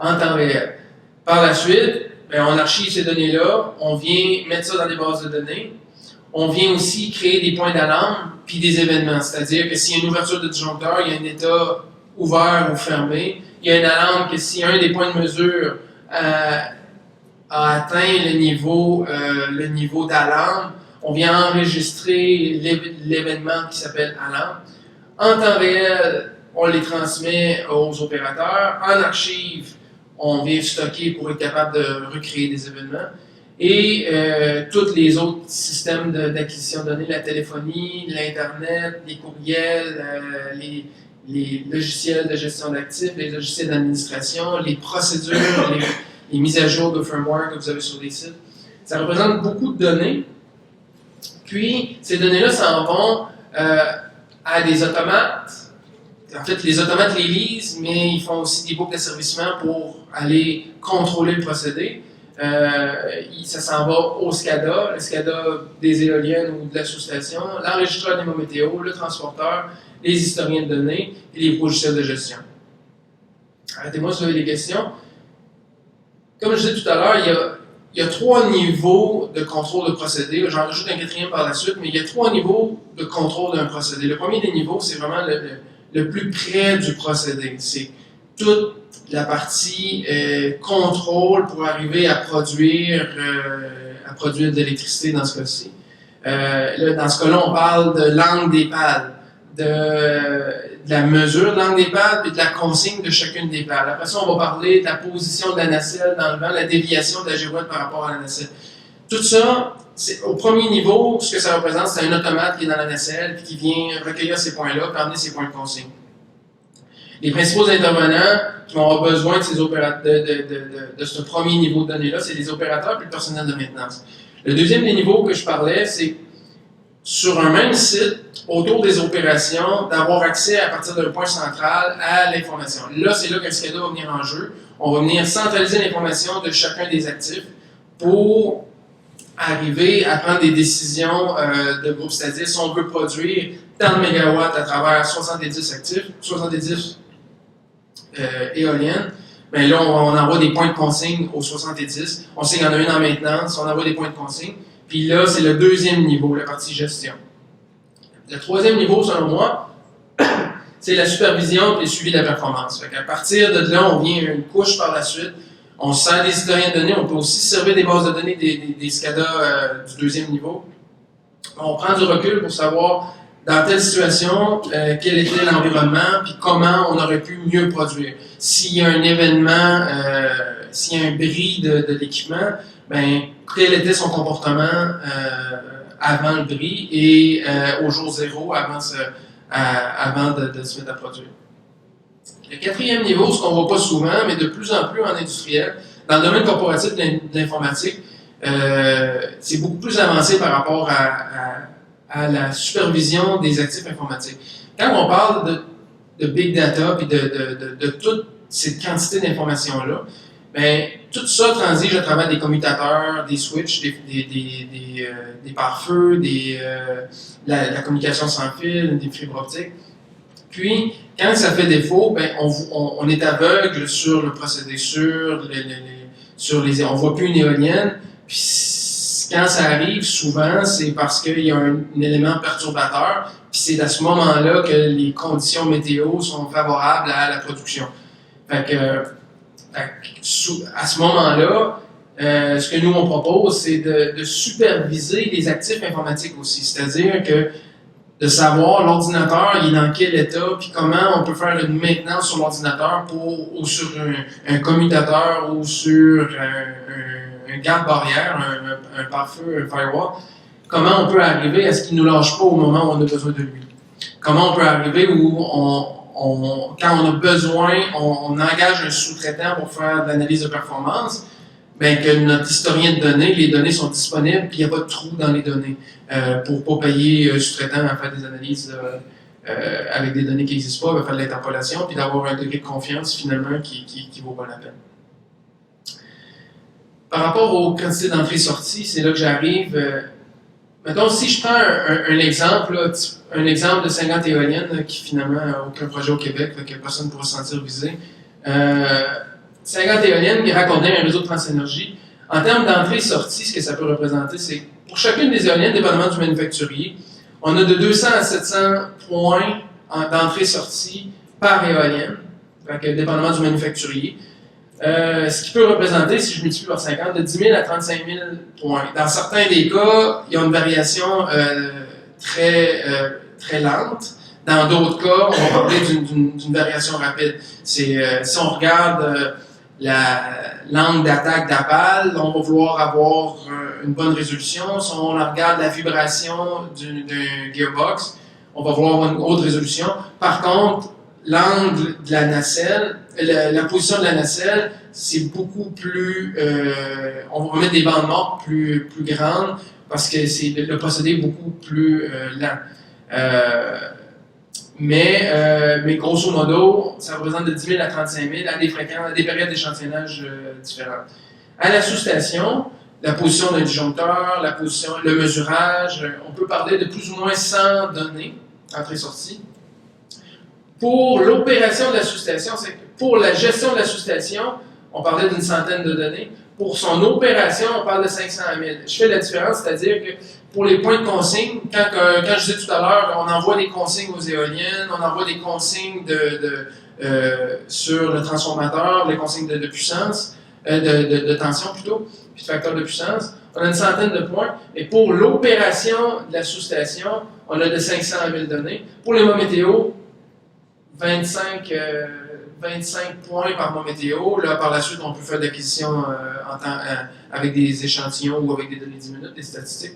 en temps réel. Par la suite, ben, on archive ces données-là, on vient mettre ça dans des bases de données. On vient aussi créer des points d'alarme puis des événements, c'est-à-dire que s'il y a une ouverture de disjoncteur, il y a un état ouvert ou fermé. Il y a une alarme que si un des points de mesure a atteint le niveau d'alarme, on vient enregistrer l'événement qui s'appelle alarme. En temps réel, on les transmet aux opérateurs. En archive, on vient stocker pour être capable de recréer des événements. Et tous les autres systèmes d'acquisition de données, la téléphonie, l'Internet, les courriels, les logiciels de gestion d'actifs, les logiciels d'administration, les procédures, les mises à jour de firmware que vous avez sur des sites. Ça représente beaucoup de données. Puis, ces données-là s'en vont à des automates. En fait, les automates les lisent, mais ils font aussi des boucles d'asservissement pour aller contrôler le procédé. Ça s'en va au SCADA, le SCADA des éoliennes ou de la sous-station, l'enregistreur des météo, le transporteur, les historiens de données et les logiciels de gestion. Arrêtez-moi si vous avez des questions. Comme je disais tout à l'heure, il y a 3 niveaux de contrôle de procédé. J'en rajoute un 4e par la suite, mais il y a 3 niveaux de contrôle d'un procédé. Le premier des niveaux, c'est vraiment le plus près du procédé. C'est toute la partie contrôle pour arriver à produire de l'électricité dans ce cas-ci. Dans ce cas-là, on parle de l'angle des pales, de la mesure de l'angle des pales et de la consigne de chacune des pales. Après ça, on va parler de la position de la nacelle dans le vent, la déviation de la girouette par rapport à la nacelle. Tout ça, au premier niveau, ce que ça représente, c'est un automate qui est dans la nacelle et qui vient recueillir ces points-là et emmener ces points de consigne. Les principaux intervenants qui vont avoir besoin de ce premier niveau de données-là, c'est les opérateurs et le personnel de maintenance. Le deuxième des niveaux que je parlais, c'est sur un même site, autour des opérations, d'avoir accès à partir d'un point central à l'information. Là, c'est là que le SCADA va venir en jeu. On va venir centraliser l'information de chacun des actifs pour arriver à prendre des décisions de groupe, c'est-à-dire si on veut produire tant de mégawatts à travers 70 actifs, 70 éoliennes, bien là, on envoie des points de consigne aux 70. On sait qu'il y en a une en maintenance, on envoie des points de consigne. Puis là, c'est le deuxième niveau, la partie gestion. Le troisième niveau, selon moi, c'est la supervision et le suivi de la performance. À partir de là, on vient une couche par la suite. On sert des historiens de données, on peut aussi servir des bases de données des SCADA du deuxième niveau. On prend du recul pour savoir dans telle situation, quel était l'environnement, puis comment on aurait pu mieux produire. S'il y a un événement, s'il y a un bris de l'équipement, ben quel était son comportement avant le bris et au jour zéro, avant de se mettre à produire. Le quatrième niveau, ce qu'on ne voit pas souvent, mais de plus en plus en industriel, dans le domaine corporatif de l'informatique, c'est beaucoup plus avancé par rapport à la supervision des actifs informatiques. Quand on parle de big data et de toute cette quantité d'informations-là, bien, tout ça transige à travers des commutateurs, des switches, des pare-feux, la communication sans fil, des fibres optiques. Puis, quand ça fait défaut, ben, on est aveugle sur le procédé, on voit plus une éolienne. Puis, quand ça arrive, souvent, c'est parce qu'il y a un élément perturbateur. Puis, c'est à ce moment-là que les conditions météo sont favorables à la production. Fait que à ce moment-là, ce que nous on propose, c'est de superviser les actifs informatiques aussi. C'est-à-dire que de savoir l'ordinateur, il est dans quel état, puis comment on peut faire une maintenance sur l'ordinateur ou sur un commutateur ou sur un garde-barrière, un pare-feu, un firewall. Comment on peut arriver à ce qu'il ne nous lâche pas au moment où on a besoin de lui. Comment on peut arriver où quand on a besoin, on engage un sous-traitant pour faire de l'analyse de performance, ben que notre historien de données, les données sont disponibles, puis il n'y a pas de trou dans les données pour ne pas payer un sous-traitant à faire des analyses avec des données qui n'existent pas, à faire de l'interpolation, puis d'avoir un degré de confiance finalement qui vaut pas la peine. Par rapport aux quantités d'entrée-sortie, c'est là que j'arrive. Mettons, si je prends un exemple, là, un exemple de 50 éoliennes là, qui finalement n'a aucun projet au Québec, là, que personne ne pourra se sentir visé. 50 éoliennes qui raccordaient un réseau de Transénergie. En termes d'entrée-sortie, ce que ça peut représenter, c'est pour chacune des éoliennes, dépendamment du manufacturier, on a de 200 à 700 points d'entrée-sortie par éolienne, dépendamment du manufacturier. Ce qui peut représenter, si je multiplie par 50, de 10 000 à 35 000 points. Dans certains des cas, il y a une variation très lente. Dans d'autres cas, on va parler d'une variation rapide. Si on regarde l'angle d'attaque d'APAL, on va vouloir avoir une bonne résolution. Si on regarde la vibration d'un gearbox, on va vouloir avoir une haute résolution. Par contre, l'angle de la nacelle, la position de la nacelle, c'est beaucoup plus... on va mettre des bandes mortes plus grandes parce que c'est le procédé est beaucoup plus lent. Mais grosso modo, ça représente de 10 000 à 35 000 à des fréquences, à des périodes d'échantillonnage différentes. À la sous-station, la position d'un disjoncteur, le mesurage, on peut parler de plus ou moins 100 données, entrée-sortie. Pour l'opération de la sous-station, pour la gestion de la sous-station, on parlait d'une centaine de données. Pour son opération, on parle de 500 000. Je fais la différence, c'est-à-dire que pour les points de consigne, quand je disais tout à l'heure, on envoie des consignes aux éoliennes, on envoie des consignes sur le transformateur, les consignes de puissance, de tension plutôt, puis de facteur de puissance. On a une centaine de points. Et pour l'opération de la sous-station, on a de 500 000 données. Pour les mots météo, 25 points par mois météo. Là, par la suite, on peut faire de l'acquisition avec des échantillons ou avec des données 10 minutes, des statistiques.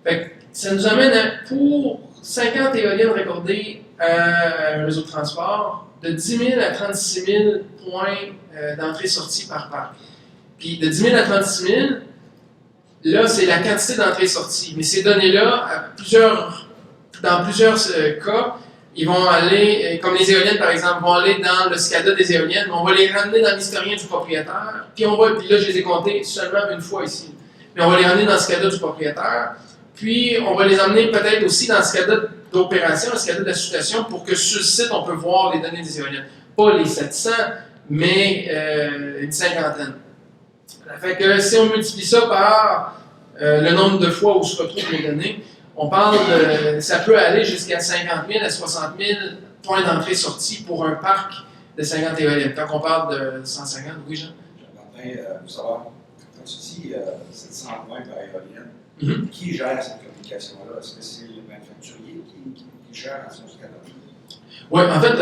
Fait que ça nous amène pour 50 éoliennes raccordées à un réseau de transport, de 10 000 à 36 000 points d'entrée-sortie par parc. Puis de 10 000 à 36 000, là, c'est la quantité d'entrée-sortie. Mais ces données-là, dans plusieurs cas, ils vont aller, comme les éoliennes par exemple, vont aller dans le SCADA des éoliennes, mais on va les ramener dans l'historien du propriétaire, puis là je les ai comptés seulement une fois ici, mais on va les ramener dans le SCADA du propriétaire, puis on va les amener peut-être aussi dans le SCADA d'opération, le SCADA de la sous-station, pour que sur le site on peut voir les données des éoliennes. Pas les 700, mais une cinquantaine. Fait que si on multiplie ça par le nombre de fois où se retrouvent les données, on parle ça peut aller jusqu'à 50 000 à 60 000 points d'entrée-sortie pour un parc de 50 éoliennes. Quand on parle de 150, oui, Jean? Martin, vous savoir, quand tu dis 700 points par éolienne, qui gère cette communication-là? Est-ce que c'est le manufacturier qui gère à son SCADA? Oui, en fait,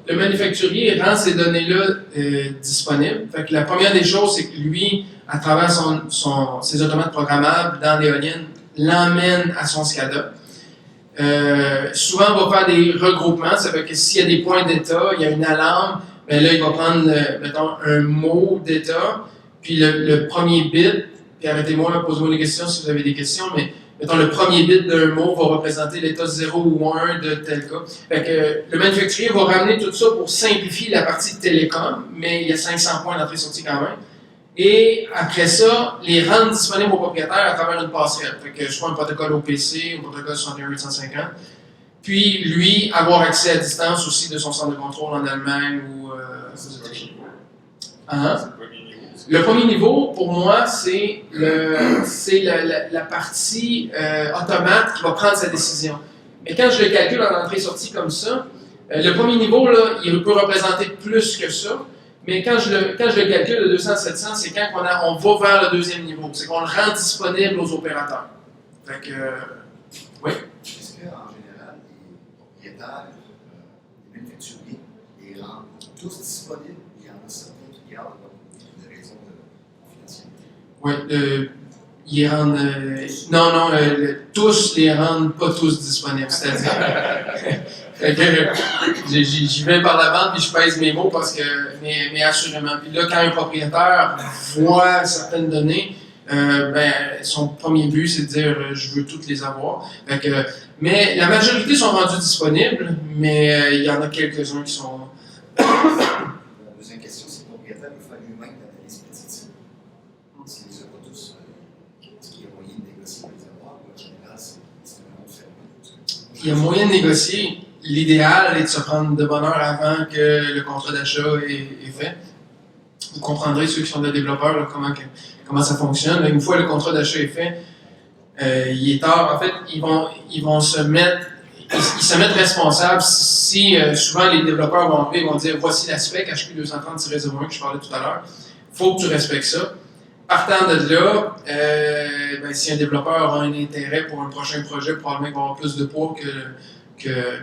le manufacturier rend ces données-là disponibles. Fait que la première des choses, c'est que lui, à travers ses automates programmables dans l'éolienne, l'emmène à son SCADA. Souvent, on va faire des regroupements. Ça veut dire que s'il y a des points d'état, il y a une alarme, bien là, il va prendre, mettons, un mot d'état, puis le premier bit, puis arrêtez-moi, posez-moi des questions si vous avez des questions, mais mettons, le premier bit d'un mot va représenter l'état 0 ou 1 de tel cas. Fait que le manufacturier va ramener tout ça pour simplifier la partie de télécom, mais il y a 500 points d'entrée-sortie quand même. Et après ça, les rendre disponibles aux propriétaires à travers une passerelle. Fait que soit un protocole OPC, un protocole 61850. Puis, lui, avoir accès à distance aussi de son centre de contrôle en Allemagne ou aux États-Unis. Le premier niveau, pour moi, c'est la partie automate qui va prendre sa décision. Mais quand je le calcule en entrée-sortie comme ça, le premier niveau, là, il peut représenter plus que ça. Mais quand je le calcule de 200 à 700, c'est quand on va vers le deuxième niveau. C'est qu'on le rend disponible aux opérateurs. Fait que, oui. Est-ce qu'en général, propriétaires, les manufacturiers, les rendent tous disponibles. Il y en a certains qui gardent pour des raisons de confidentialité. Oui, ils rendent. Non, tous les rendent pas tous disponibles. C'est-à-dire. Fait que j'y vais par la bande puis je pèse mes mots parce que. Mais assurément. Puis là, quand un propriétaire voit certaines données, son premier but, c'est de dire je veux toutes les avoir. Fait que, mais la majorité sont rendus disponibles, mais il y en a quelques-uns qui sont. La deuxième question, c'est le propriétaire peut faire lui-même l'analyse prédictive. S'il ne les a pas tous, est-ce qu'il y a moyen de négocier pour les avoir? En général, c'est un monde fermé. Il y a moyen de négocier. L'idéal est de se prendre de bonne heure avant que le contrat d'achat est fait. Vous comprendrez, ceux qui sont des développeurs, là, comment ça fonctionne. Une fois le contrat d'achat est fait, il est tard. En fait, ils vont se mettre, ils se mettent responsables si souvent les développeurs vont arriver et vont dire voici la spec HP 230-01 que je parlais tout à l'heure. Il faut que tu respectes ça. Partant de là, si un développeur a un intérêt pour un prochain projet, probablement qu'il va avoir plus de poids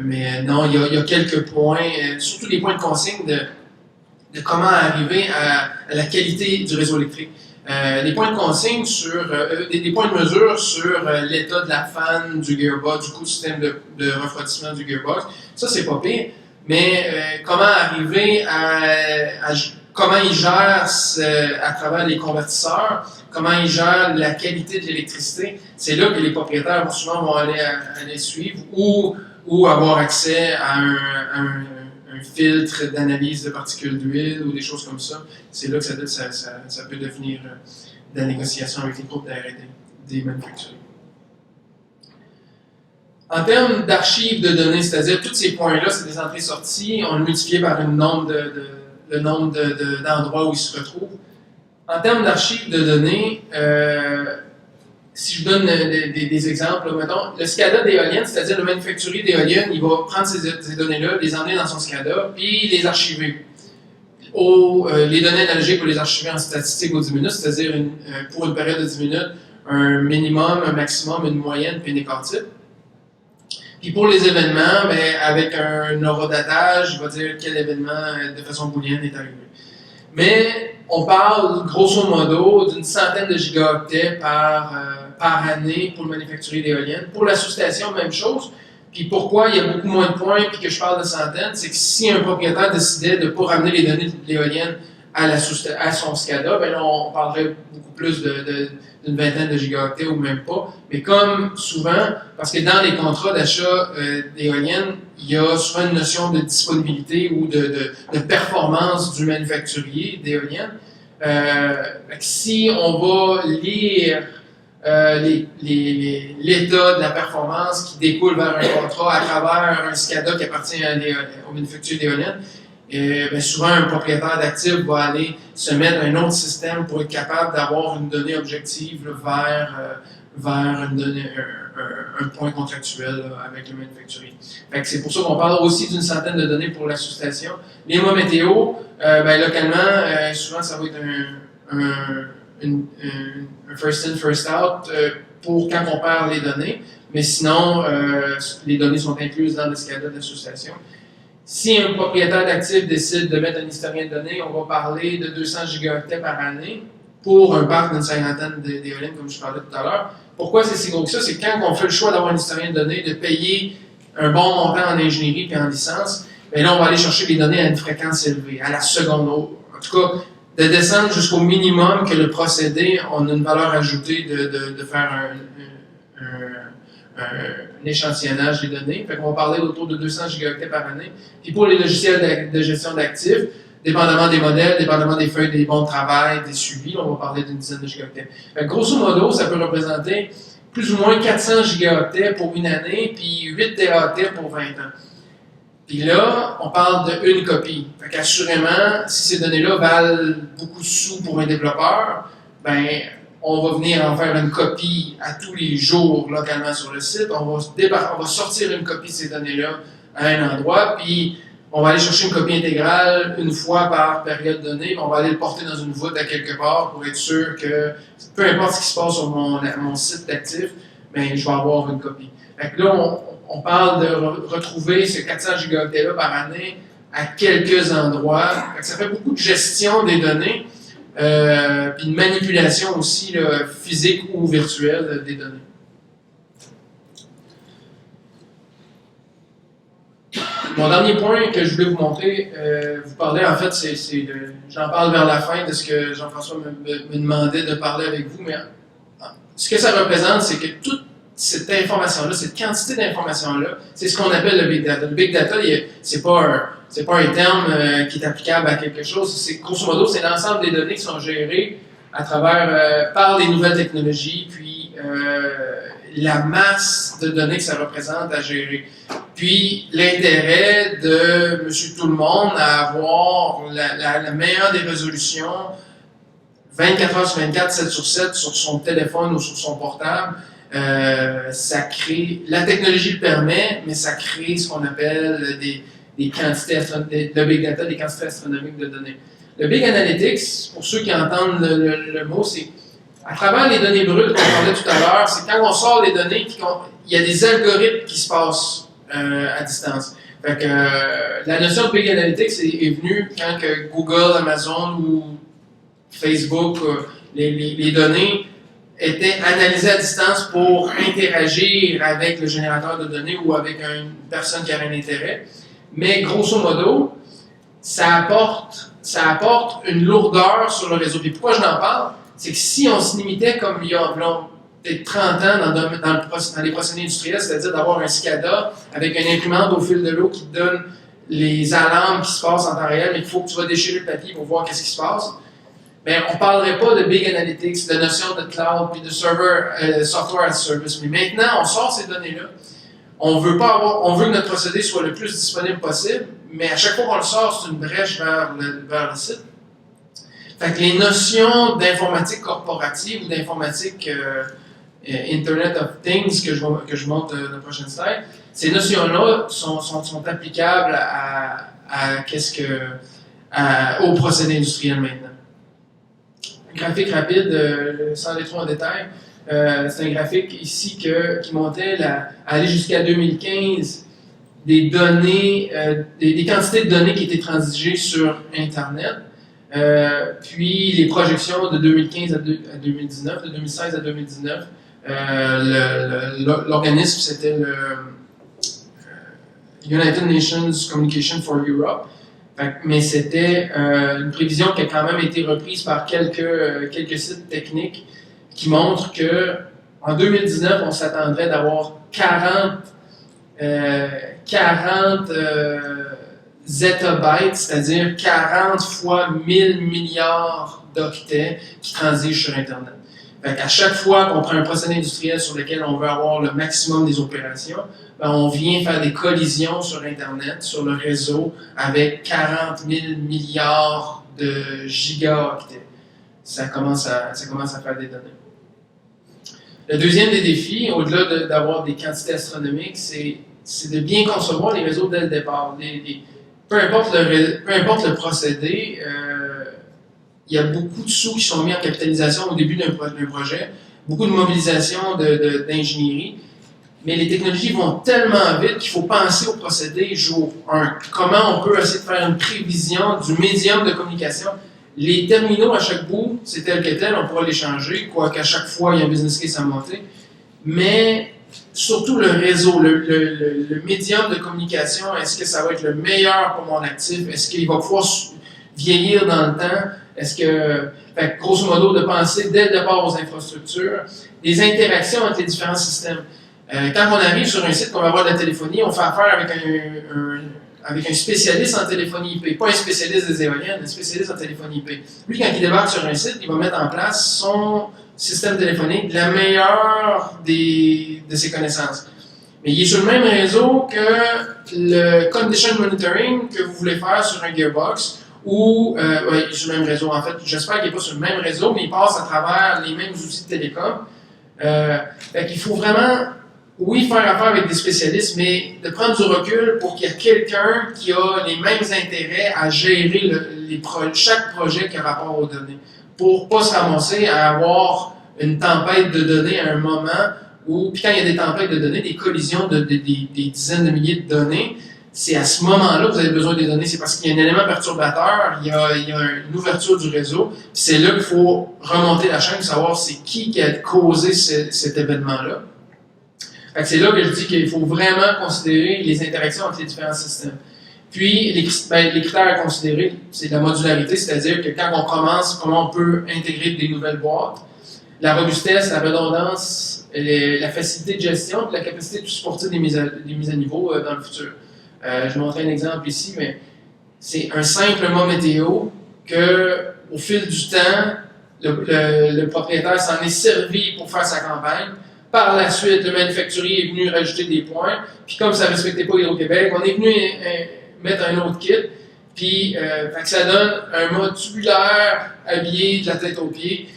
mais non, il y a quelques points, surtout des points de consigne de comment arriver à la qualité du réseau électrique. Des points de consigne sur, des points de mesure sur l'état de la fan du gearbox, du coup, système de refroidissement du gearbox. Ça, c'est pas pire. Mais comment arriver comment ils gèrent à travers les convertisseurs, comment ils gèrent la qualité de l'électricité, c'est là que les propriétaires souvent vont aller suivre ou avoir accès à un filtre d'analyse de particules d'huile ou des choses comme ça. C'est là que ça peut devenir de la négociation avec les groupes d'R&D des manufacturiers. En termes d'archives de données, c'est-à-dire tous ces points-là, c'est des entrées-sorties, on le multiplie par le nombre d'endroits où ils se retrouvent. En termes d'archives de données, si je donne des exemples, là, mettons, le SCADA d'éoliennes, c'est-à-dire le manufacturier d'éoliennes, il va prendre ces données-là, les emmener dans son SCADA, puis les archiver. Les données analogiques pour les archiver en statistique aux 10 minutes, c'est-à-dire pour une période de 10 minutes, un minimum, un maximum, une moyenne, puis une écart type. Puis pour les événements, avec un horodatage, il va dire quel événement de façon booléenne est arrivé. Mais on parle grosso modo d'une centaine de gigaoctets par année pour le manufacturier d'éoliennes. Pour la sous-station, même chose. Puis pourquoi il y a beaucoup moins de points puis que je parle de centaines, c'est que si un propriétaire décidait de ne pas ramener les données de l'éolienne à son SCADA, là on parlerait beaucoup plus d'une vingtaine de gigaoctets ou même pas. Mais comme souvent, parce que dans les contrats d'achat d'éoliennes, il y a souvent une notion de disponibilité ou de performance du manufacturier d'éoliennes. Si on va lire l'état de la performance qui découle vers un contrat à travers un SCADA qui appartient au manufacturier d'éoliennes, souvent un propriétaire d'actifs va aller se mettre à un autre système pour être capable d'avoir une donnée objective vers un point contractuel avec le manufacturier. C'est pour ça qu'on parle aussi d'une centaine de données pour la sous-station. Les mois météo, localement, souvent ça va être un first in, first out pour quand on perd les données, mais sinon, les données sont incluses dans le SCADA de la sous-station. Si un propriétaire d'actifs décide de mettre un historien de données, on va parler de 200 gigaoctets par année pour un parc d'une cinquantaine d'éoliennes, comme je parlais tout à l'heure. Pourquoi c'est si gros que ça? C'est quand on fait le choix d'avoir un historien de données, de payer un bon montant en ingénierie et en licence, là, on va aller chercher les données à une fréquence élevée, à la seconde. En tout cas, de descendre jusqu'au minimum que le procédé, on a une valeur ajoutée de faire un échantillonnage des données. Fait qu'on va parler autour de 200 gigaoctets par année. Puis pour les logiciels de gestion d'actifs, dépendamment des modèles, dépendamment des feuilles, des bons de travail, des suivis, on va parler d'une dizaine de gigaoctets. Fait que grosso modo, ça peut représenter plus ou moins 400 gigaoctets pour une année, puis 8 téraoctets pour 20 ans. Puis là, on parle d'une copie. Fait qu'assurément, si ces données-là valent beaucoup de sous pour un développeur, on va venir en faire une copie à tous les jours localement sur le site. On va sortir une copie de ces données-là à un endroit, puis on va aller chercher une copie intégrale une fois par période donnée, on va aller le porter dans une voûte à quelque part pour être sûr que, peu importe ce qui se passe sur mon site d'actifs, je vais avoir une copie. Fait que là, on parle de retrouver ce 400 gigaoctets-là par année à quelques endroits. Ça fait beaucoup de gestion des données, puis de manipulation aussi là, physique ou virtuelle des données. Mon dernier point que je voulais vous montrer, vous parlez en fait, j'en parle vers la fin de ce que Jean-François me demandait de parler avec vous, mais ce que ça représente, c'est que toute cette information-là, cette quantité d'informations-là, c'est ce qu'on appelle le big data. Le big data, c'est pas un terme qui est applicable à quelque chose. C'est grosso modo, c'est l'ensemble des données qui sont gérées à travers par les nouvelles technologies, puis la masse de données que ça représente à gérer. Puis l'intérêt de Monsieur Tout-le-Monde à avoir la meilleure des résolutions 24 heures sur 24, 7 sur 7 sur son téléphone ou sur son portable. Ça crée, la technologie le permet, mais ça crée ce qu'on appelle des quantités de big data, des quantités astronomiques de données. Le big analytics, pour ceux qui entendent le mot, c'est à travers les données brutes qu'on parlait tout à l'heure, c'est quand on sort les données, il y a des algorithmes qui se passent à distance. Fait que la notion de big analytics est venue quand que Google, Amazon ou Facebook, les données étaient analysées à distance pour interagir avec le générateur de données ou avec une personne qui a un intérêt. Mais grosso modo, ça apporte une lourdeur sur le réseau. Et pourquoi je n'en parle? C'est que si on se limitait comme il y a peut-être 30 ans dans les procédés industriels, c'est-à-dire d'avoir un SCADA avec une imprimante au fil de l'eau qui te donne les alarmes qui se passent en temps réel, mais il faut que tu vas déchirer le papier pour voir qu'est-ce qui se passe. Mais on ne parlerait pas de big analytics, de notion de cloud, puis de server, software as a service. Mais maintenant, on sort ces données-là. On veut que notre procédé soit le plus disponible possible, mais à chaque fois qu'on le sort, c'est une brèche vers le site. Fait que les notions d'informatique corporative ou d'informatique Internet of Things que je montre dans la prochaine slide, ces notions-là sont applicables au procédé industriel maintenant. Un graphique rapide, sans aller trop en détail, c'est un graphique ici qui montait aller jusqu'à 2015 des données, des quantités de données qui étaient transigées sur Internet. Puis les projections de 2015 à 2019, de 2016 à 2019, l'organisme c'était le United Nations Communication for Europe, mais c'était une prévision qui a quand même été reprise par quelques sites techniques qui montrent que en 2019 on s'attendrait d'avoir 40 zettabytes, c'est-à-dire 40 fois 1000 milliards d'octets qui transigent sur Internet. Fait qu'à chaque fois qu'on prend un procédé industriel sur lequel on veut avoir le maximum des opérations, ben on vient faire des collisions sur Internet, sur le réseau, avec 40 000 milliards de gigaoctets. Ça commence à faire des données. Le deuxième des défis, au-delà d'avoir des quantités astronomiques, c'est de bien concevoir les réseaux dès le départ. Peu importe le procédé, il y a beaucoup de sous qui sont mis en capitalisation au début d'un projet, beaucoup de mobilisation d'ingénierie, mais les technologies vont tellement vite qu'il faut penser au procédé jour 1. Comment on peut essayer de faire une prévision du médium de communication. Les terminaux à chaque bout, c'est tel que tel, on pourra les changer, quoiqu'à chaque fois il y a un business case à monter, mais surtout le réseau, le médium de communication, est-ce que ça va être le meilleur pour mon actif? Est-ce qu'il va pouvoir vieillir dans le temps? Fait, grosso modo, de penser dès le départ aux infrastructures, les interactions entre les différents systèmes. Quand on arrive sur un site qu'on va avoir de la téléphonie, on fait affaire avec un spécialiste en téléphonie IP, pas un spécialiste des éoliennes, un spécialiste en téléphonie IP. Lui, quand il débarque sur un site, il va mettre en place son système téléphonique de la meilleure de ses connaissances. Mais il est sur le même réseau que le condition monitoring que vous voulez faire sur un gearbox, ou il est sur le même réseau en fait. J'espère qu'il n'est pas sur le même réseau, mais il passe à travers les mêmes outils de télécom. Fait qu'il faut vraiment, oui, faire affaire avec des spécialistes, mais de prendre du recul pour qu'il y ait quelqu'un qui a les mêmes intérêts à gérer chaque projet qui a rapport aux données. Pour ne pas se ramasser à avoir une tempête de données à un moment ou puis quand il y a des tempêtes de données, des collisions des dizaines de milliers de données, c'est à ce moment-là que vous avez besoin des données. C'est parce qu'il y a un élément perturbateur, il y a une ouverture du réseau, puis c'est là qu'il faut remonter la chaîne pour savoir c'est qui a causé cet événement-là. Fait que c'est là que je dis qu'il faut vraiment considérer les interactions entre les différents systèmes. Puis, les critères à considérer, c'est la modularité, c'est-à-dire que quand on commence, comment on peut intégrer des nouvelles boîtes, la robustesse, la redondance, la facilité de gestion, puis la capacité de supporter des mises à niveau dans le futur. Je vais montrer un exemple ici, mais c'est un simple mot météo que, au fil du temps, le propriétaire s'en est servi pour faire sa campagne. Par la suite, le manufacturier est venu rajouter des points, puis comme ça ne respectait pas Hydro-Québec, on est venu mettre un autre kit, puis fait que ça donne un mode tubulaire habillé de la tête aux pieds.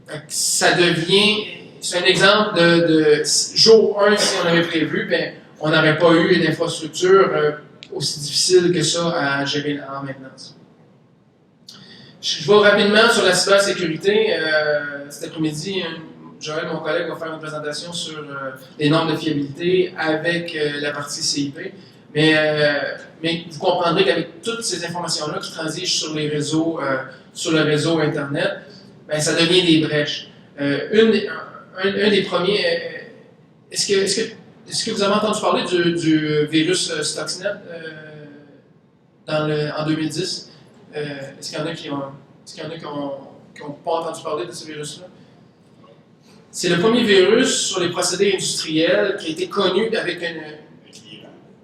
Fait que ça devient, c'est un exemple de jour 1, si on avait prévu, ben, on n'aurait pas eu une infrastructure aussi difficile que ça à gérer en maintenance. Je vais rapidement sur la cybersécurité. Cet après-midi, Joël, mon collègue, va faire une présentation sur les normes de fiabilité avec la partie CIP. Mais vous comprendrez qu'avec toutes ces informations-là qui transigent sur les réseaux, sur le réseau Internet, ben, ça devient des brèches. Un des premiers, est-ce que vous avez entendu parler du virus Stuxnet en 2010? Est-ce qu'il y en a qui n'ont pas entendu parler de ce virus-là? C'est le premier virus sur les procédés industriels qui a été connu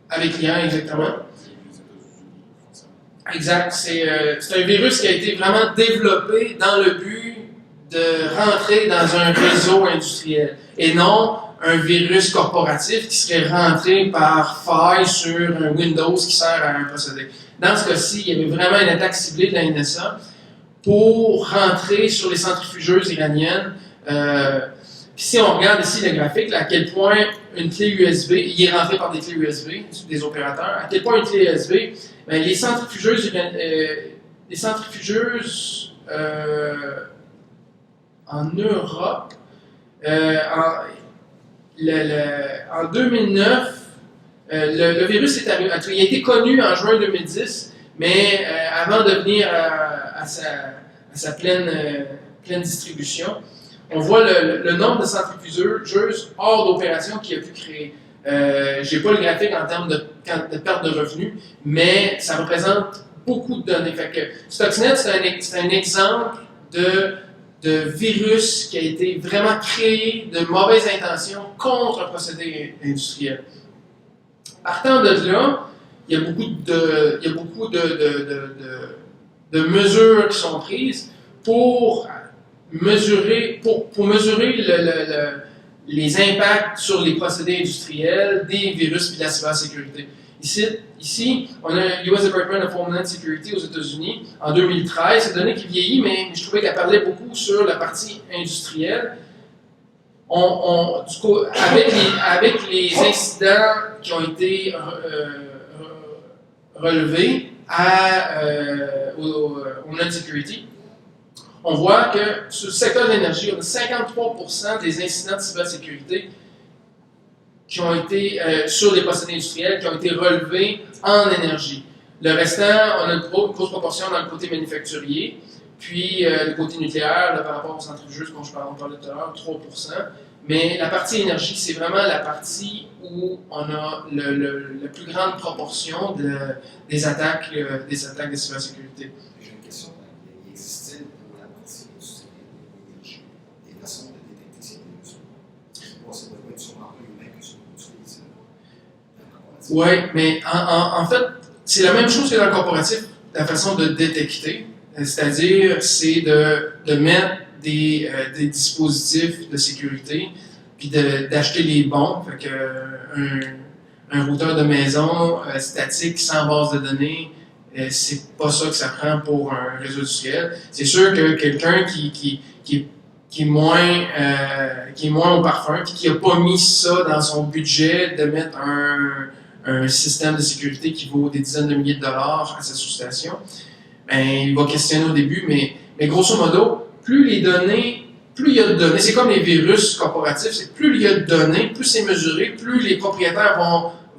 avec l'IA, exactement. Exact. C'est un virus qui a été vraiment développé dans le but de rentrer dans un réseau industriel et non un virus corporatif qui serait rentré par faille sur un Windows qui sert à un procédé. Dans ce cas-ci, il y avait vraiment une attaque ciblée de la NSA pour rentrer sur les centrifugeuses iraniennes. Puis si on regarde ici le graphique, là, à quel point une clé USB, il est rentré par des clés USB des opérateurs, à quel point une clé USB, ben, les centrifugeuses en Europe, en 2009, le virus il a été connu en juin 2010, mais avant de venir à sa pleine distribution, on voit le nombre de centrifugeuses hors d'opération qu'il a pu créer. Je n'ai pas le graphique en termes de perte de revenus, mais ça représente beaucoup de données. Fait que Stuxnet, c'est un exemple de virus qui a été vraiment créé de mauvaises intentions contre un procédé industriel. Partant de là, il y a beaucoup de mesures qui sont prises pour mesurer les impacts sur les procédés industriels des virus et de la cybersécurité. Ici, on a le US Department of Homeland Security aux États-Unis en 2013. C'est une donnée qui vieillit, mais je trouvais qu'elle parlait beaucoup sur la partie industrielle. Du coup, avec les incidents qui ont été relevés au Homeland Security, on voit que sur le secteur de l'énergie, on a 53% des incidents de cybersécurité qui ont été sur les procédés industriels, qui ont été relevés en énergie. Le restant, on a une grosse proportion dans le côté manufacturier, puis le côté nucléaire, là, par rapport aux centrifugeuses dont on parlait tout à l'heure, 3%. Mais la partie énergie, c'est vraiment la partie où on a la plus grande proportion des attaques de cybersécurité. J'ai une question. Il existe-t-il pour la partie industrielle de l'énergie des façons de détecter ces virus? Bon, ça doit être sûrement pas humain que ce qu'on utilise dans le corporatif. Oui, mais en fait, c'est la même chose que dans le corporatif, la façon de détecter. C'est-à-dire, c'est de mettre des dispositifs de sécurité, puis d'acheter les bons. Fait que un routeur de maison statique sans base de données, c'est pas ça que ça prend pour un réseau industriel. C'est sûr que quelqu'un qui est moins au parfum, puis qui n'a pas mis ça dans son budget de mettre un système de sécurité qui vaut des dizaines de milliers de dollars à sa sous-station, ben, il va questionner au début, mais grosso modo, plus plus il y a de données, c'est comme les virus corporatifs, c'est plus il y a de données, plus c'est mesuré, plus les propriétaires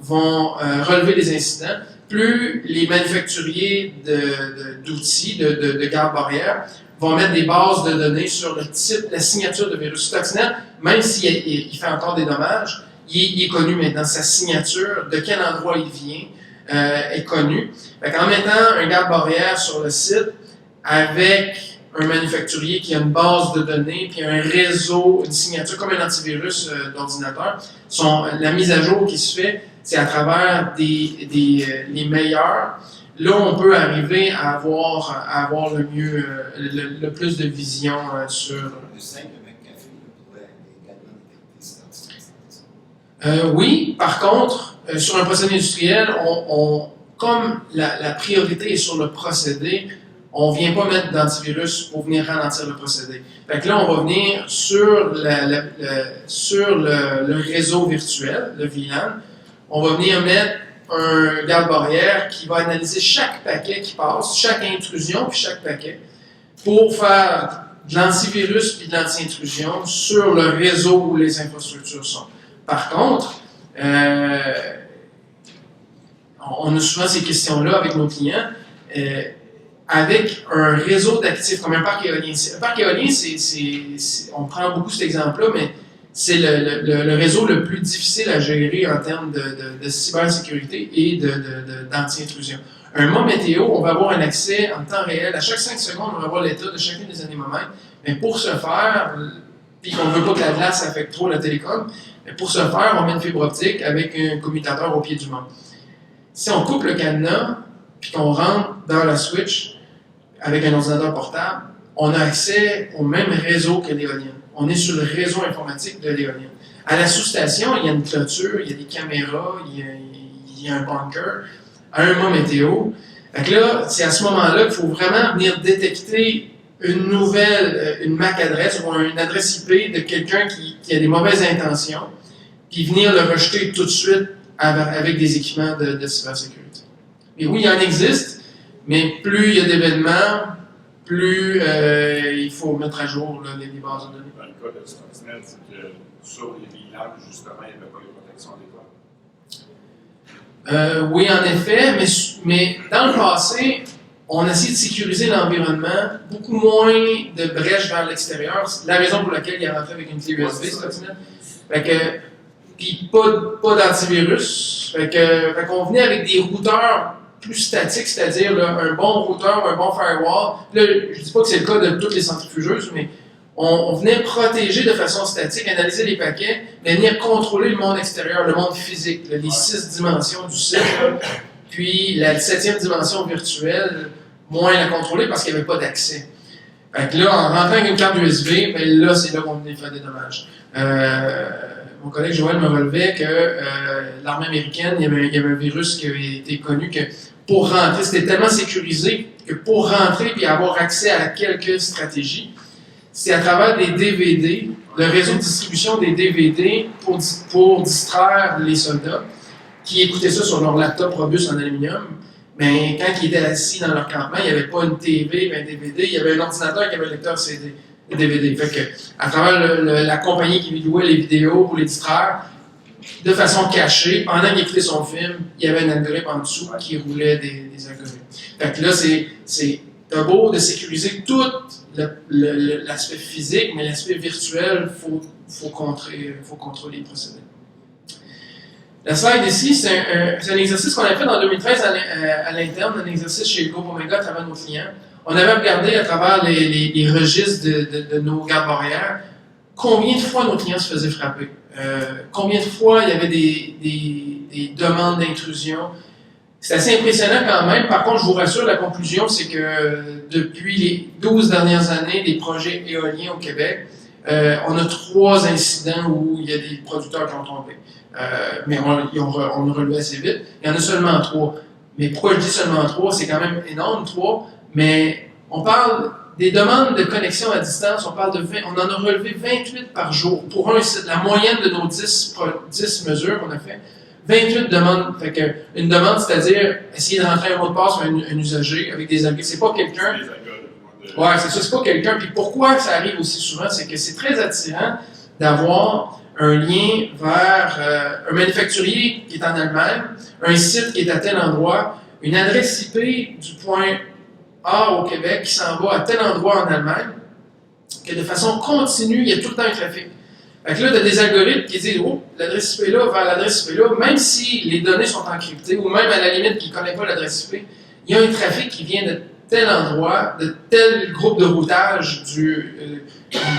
vont relever les incidents, plus les manufacturiers d'outils, de garde-barrière, vont mettre des bases de données sur le type, la signature de virus. Stuxnet, même s'il fait encore des dommages, il est connu maintenant. Sa signature, de quel endroit il vient, est connue. En mettant un garde-barrière sur le site, avec un manufacturier qui a une base de données, puis un réseau, une signature comme un antivirus d'ordinateur, la mise à jour qui se fait, c'est à travers les meilleurs. Là, on peut arriver à avoir le mieux, le plus de vision sur. Le simple McAfee pourrait également détecter ça. Oui, par contre, sur un procédé industriel, comme la priorité est sur le procédé, on ne vient pas mettre d'antivirus pour venir ralentir le procédé. Fait que là, on va venir sur le réseau virtuel, le VLAN. On va venir mettre un garde-barrière qui va analyser chaque paquet qui passe, chaque intrusion puis chaque paquet, pour faire de l'antivirus puis de l'anti-intrusion sur le réseau où les infrastructures sont. Par contre, on a souvent ces questions-là avec nos clients. Avec un réseau d'actifs comme un parc éolien. Un parc éolien, on prend beaucoup cet exemple-là, mais c'est le réseau le plus difficile à gérer en termes de cybersécurité et d'anti-intrusion. Un mot météo, on va avoir un accès en temps réel. À chaque 5 secondes, on va avoir l'état de chacun des anémomètres. Mais pour ce faire, puis qu'on ne veut pas que la glace affecte trop la télécom, mais pour ce faire, on met une fibre optique avec un commutateur au pied du mât. Si on coupe le cadenas, puis qu'on rentre dans la switch, avec un ordinateur portable, on a accès au même réseau que l'éolienne. On est sur le réseau informatique de l'éolienne. À la sous-station, il y a une clôture, il y a des caméras, il y a un bunker, un mot météo. Fait que là, c'est à ce moment-là qu'il faut vraiment venir détecter une MAC adresse ou une adresse IP de quelqu'un qui a des mauvaises intentions, puis venir le rejeter tout de suite avec des équipements de cybersécurité. Et oui, il en existe. Mais plus il y a d'événements, plus il faut mettre à jour là, les bases de données. Dans le cas de Stuxnet, c'est que sur les VLAN, justement, il n'y avait pas les protections adéquates. Oui, en effet, mais dans le passé, on a essayé de sécuriser l'environnement, beaucoup moins de brèches vers l'extérieur. C'est la raison pour laquelle il est rentré avec une clé USB, Stuxnet. Puis pas d'antivirus. Fait qu'on venait avec des routeurs plus statique, c'est-à-dire là, un bon routeur, un bon firewall. Là, je ne dis pas que c'est le cas de toutes les centrifugeuses, mais on venait protéger de façon statique, analyser les paquets, mais venir contrôler le monde extérieur, le monde physique, là, les 6 dimensions du site, là, puis la 7e dimension virtuelle, moins la contrôler parce qu'il n'y avait pas d'accès. Fait que là, en rentrant avec une carte USB, ben là, c'est là qu'on venait faire des dommages. Mon collègue Joël me relevait que l'armée américaine, il y avait un virus qui avait été connu que pour rentrer, c'était tellement sécurisé que pour rentrer et avoir accès à quelques stratégies, c'est à travers des DVD, le réseau de distribution des DVD pour distraire les soldats qui écoutaient ça sur leur laptop robuste en aluminium. Mais quand ils étaient assis dans leur campement, il n'y avait pas une TV, un DVD, il y avait un ordinateur qui avait un lecteur CD. DVD. Fait que, à travers la compagnie qui louait les vidéos pour les distraire, de façon cachée, pendant qu'il écoutait son film, il y avait un algorithme en dessous qui roulait des algorithmes. Fait que là, c'est beau de sécuriser tout l'aspect physique, mais l'aspect virtuel, faut contrôler les procédés. La slide ici, c'est un exercice qu'on a fait en 2013 à l'interne, un exercice chez le groupe Omega à travers nos clients. On avait regardé à travers les registres de nos garde-barrières combien de fois nos clients se faisaient frapper, combien de fois il y avait des demandes d'intrusion. C'est assez impressionnant quand même. Par contre, je vous rassure, la conclusion, c'est que depuis les 12 dernières années des projets éoliens au Québec, on a 3 incidents où il y a des producteurs qui ont tombé. Mais on a relevé assez vite. Il y en a seulement 3. Mais pourquoi je dis seulement 3? C'est quand même énorme, 3. Mais on parle des demandes de connexion à distance, on parle de 20, on en a relevé 28 par jour. Pour un site, la moyenne de nos 10 mesures qu'on a fait, 28 demandes. Fait que une demande, c'est-à-dire essayer de rentrer un mot de passe sur un usager avec des algorithmes. C'est pas quelqu'un. Ouais, c'est ça, c'est pas quelqu'un. Puis pourquoi ça arrive aussi souvent, c'est que c'est très attirant d'avoir un lien vers un manufacturier qui est en Allemagne, un site qui est à tel endroit, une adresse IP du point A au Québec qui s'en va à tel endroit en Allemagne, que de façon continue, il y a tout le temps un trafic. Fait que là, tu as des algorithmes qui disent, oh, l'adresse IP là vers l'adresse IP là, même si les données sont encryptées, ou même à la limite qui ne connaît pas l'adresse IP, il y a un trafic qui vient de tel endroit, de tel groupe de routage de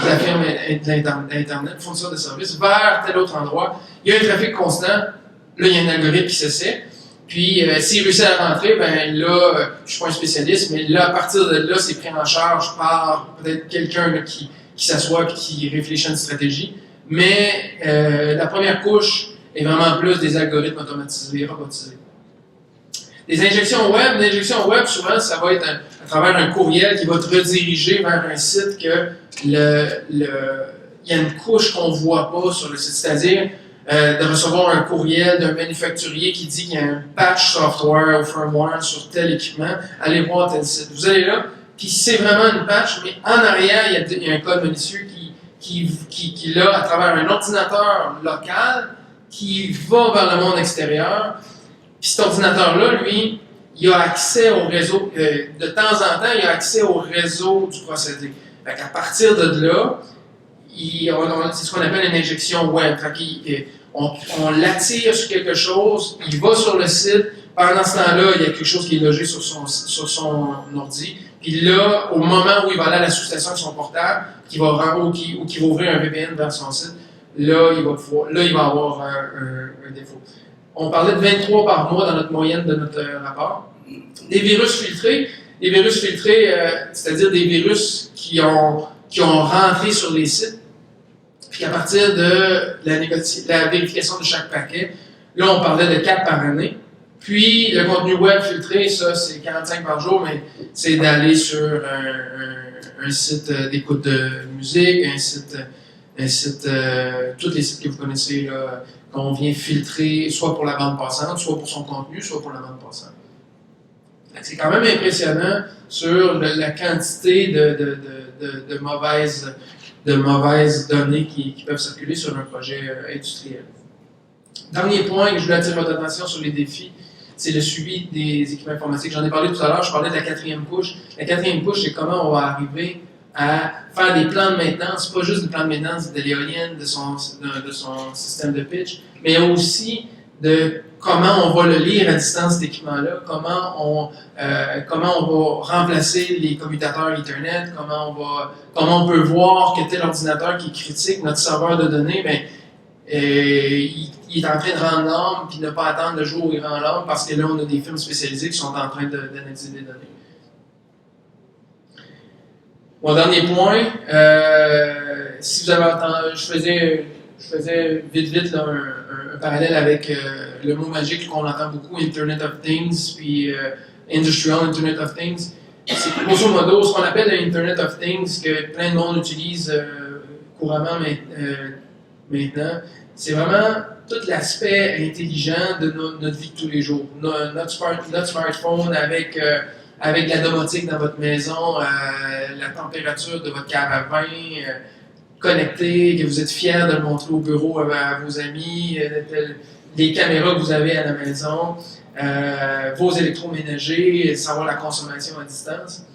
la firme d'Internet, fournisseur de services, vers tel autre endroit. Il y a un trafic constant. Là, il y a un algorithme qui s'essaie. Puis, s'il réussit à rentrer, ben là, je suis pas un spécialiste, mais là, à partir de là, c'est pris en charge par peut-être quelqu'un là, qui s'assoit et qui réfléchit à une stratégie. Mais la première couche est vraiment plus des algorithmes automatisés, robotisés. Les injections web, souvent, ça va être à travers un courriel qui va te rediriger vers un site que il y a une couche qu'on ne voit pas sur le site. C'est-à-dire de recevoir un courriel d'un manufacturier qui dit qu'il y a un patch software ou firmware sur tel équipement, allez voir tel site. Vous allez là, puis c'est vraiment une patch, mais en arrière, il y a un code malicieux qui là, à travers un ordinateur local, qui va vers le monde extérieur. Puis cet ordinateur-là, lui, il a accès au réseau, de temps en temps, il a accès au réseau du procédé. Fait qu'à partir de là, c'est ce qu'on appelle une injection web. Fait on l'attire sur quelque chose, il va sur le site, pendant ce temps-là, il y a quelque chose qui est logé sur son ordi. Puis là, au moment où il va aller à la sous-station avec son portable, qui va ouvrir un VPN vers son site, là, il va avoir un défaut. On parlait de 23 par mois dans notre moyenne de notre rapport. Des virus filtrés, c'est-à-dire des virus qui ont rentré sur les sites, puis à partir de la vérification de chaque paquet, là, on parlait de 4 par année. Puis, le contenu web filtré, ça, c'est 45 par jour, mais c'est d'aller sur un site d'écoute de musique, un site tous les sites que vous connaissez, là, qu'on vient filtrer, soit pour la bande passante, soit pour son contenu, soit pour la bande passante. C'est quand même impressionnant sur la quantité de mauvaises données qui peuvent circuler sur un projet industriel. Dernier point que je voulais attirer votre attention sur les défis, c'est le suivi des équipements informatiques. J'en ai parlé tout à l'heure, je parlais de la 4e couche. La 4e couche, c'est comment on va arriver à faire des plans de maintenance, pas juste des plans de maintenance de l'éolienne, de son système de pitch, mais aussi de comment on va le lire à distance cet équipement-là, comment on va remplacer les commutateurs Ethernet, comment on peut voir que tel ordinateur qui critique notre serveur de données, ben, il est en train de rendre l'âme, puis ne pas attendre le jour où il rend l'âme, parce que là, on a des firmes spécialisées qui sont en train d'analyser des données. Mon dernier point, si vous avez entendu, je faisais vite là, un parallèle avec le mot magique qu'on entend beaucoup, Internet of Things, puis Industrial Internet of Things. C'est grosso modo ce qu'on appelle l'Internet of Things, que plein de monde utilise couramment maintenant. C'est vraiment tout l'aspect intelligent de notre vie de tous les jours. Notre smartphone avec la domotique dans votre maison, la température de votre cave à vin, connecté, que vous êtes fier de le montrer au bureau à vos amis, les caméras que vous avez à la maison, vos électroménagers, savoir la consommation à distance.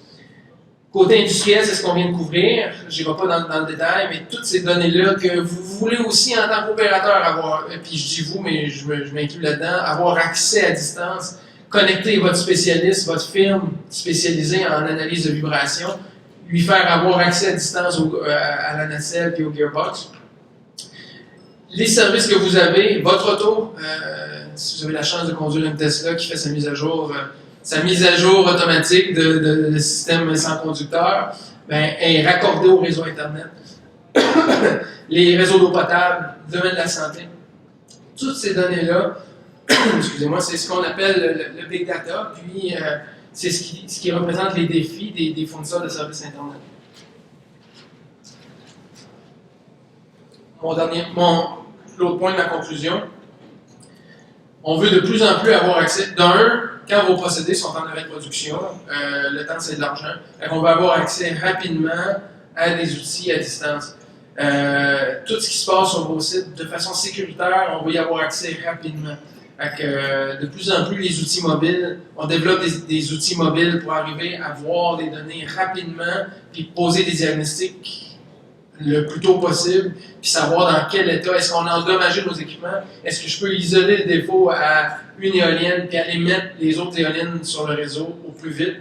Côté industriel, c'est ce qu'on vient de couvrir. Je n'irai pas dans le détail, mais toutes ces données-là que vous voulez aussi en tant qu'opérateur avoir, puis je dis vous, mais je m'inclus là-dedans, avoir accès à distance, connecter votre spécialiste, votre firme spécialisée en analyse de vibration, lui faire avoir accès à distance à la nacelle et au gearbox. Les services que vous avez, votre auto, si vous avez la chance de conduire une Tesla qui fait sa mise à jour automatique de système sans conducteur, ben, est raccordée au réseau Internet. Les réseaux d'eau potable, le domaine de la santé. Toutes ces données-là, excusez-moi, c'est ce qu'on appelle le Big Data, puis c'est ce qui représente les défis des fournisseurs de services Internet. L'autre point de ma conclusion, on veut de plus en plus avoir accès, quand vos procédés sont en arrêt de production, le temps c'est de l'argent. On va avoir accès rapidement à des outils à distance. Tout ce qui se passe sur vos sites, de façon sécuritaire, on va y avoir accès rapidement. De plus en plus, les outils mobiles, on développe des outils mobiles pour arriver à voir les données rapidement, puis poser des diagnostics le plus tôt possible, puis savoir dans quel état, est-ce qu'on a endommagé nos équipements, est-ce que je peux isoler le défaut à une éolienne, puis aller mettre les autres éoliennes sur le réseau au plus vite.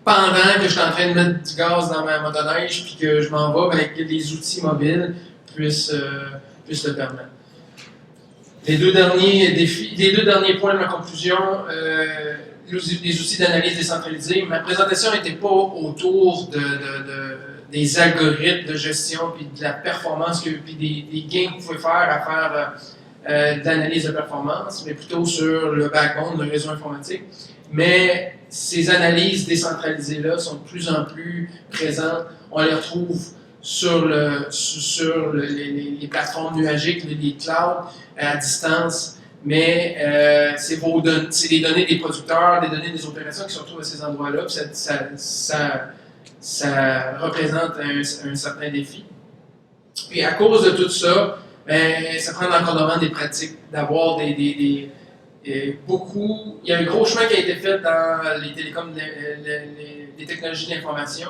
Pendant que je suis en train de mettre du gaz dans ma motoneige, puis que je m'en vais, que les outils mobiles puissent le permettre. Les deux derniers points de ma conclusion, les outils d'analyse décentralisés. Ma présentation n'était pas autour des algorithmes de gestion puis de la performance, puis des gains que vous pouvez faire à faire de l'analyse de performance, mais plutôt sur le backbone, le réseau informatique. Mais ces analyses décentralisées-là sont de plus en plus présentes. On les retrouve sur les plateformes nuagiques, les clouds, à distance, mais c'est les données des producteurs, les données des opérations qui se retrouvent à ces endroits-là, puis ça représente un certain défi. Puis à cause de tout ça, ça prend l'encadrement des pratiques, d'avoir beaucoup. Il y a un gros chemin qui a été fait dans les télécoms, les technologies de l'information.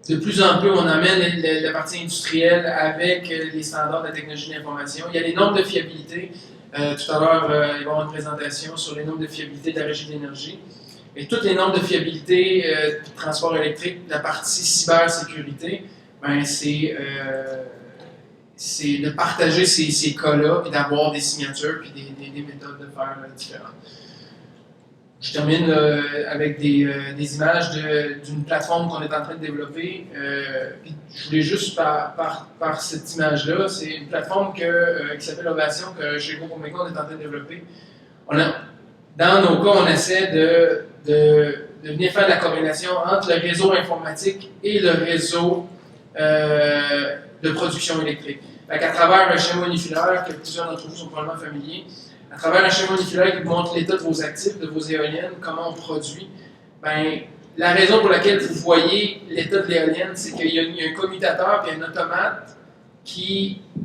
De plus en plus, on amène la partie industrielle avec les standards de la technologie de l'information. Il y a les normes de fiabilité. Tout à l'heure, il va y avoir une présentation sur les normes de fiabilité de la Régie de l'énergie. Et toutes les normes de fiabilité de transport électrique, la partie cybersécurité, c'est de partager ces cas-là et d'avoir des signatures et des méthodes de faire différentes. Je termine avec des images d'une plateforme qu'on est en train de développer. Je voulais juste, par cette image-là, c'est une plateforme qui s'appelle Ovation, que chez Groupe Omega, on est en train de développer. Dans nos cas, on essaie de venir faire de la corrélation entre le réseau informatique et le réseau de production électrique. À travers un schéma unifiliaire, que plusieurs d'entre vous sont probablement familiers, à travers un schéma unifiliaire qui vous montre l'état de vos actifs, de vos éoliennes, comment on produit, la raison pour laquelle vous voyez l'état de l'éolienne, c'est qu'il y a un commutateur et un automate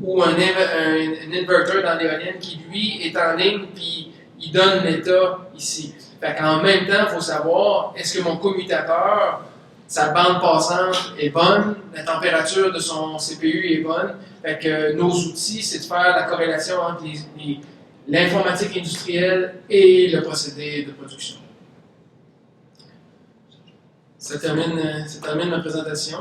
ou un inverter dans l'éolienne qui, lui, est en ligne puis il donne l'état ici. En même temps, il faut savoir, est-ce que mon commutateur, sa bande passante est bonne, la température de son CPU est bonne. Nos outils, c'est de faire la corrélation entre l'informatique industrielle et le procédé de production. Ça termine ma présentation.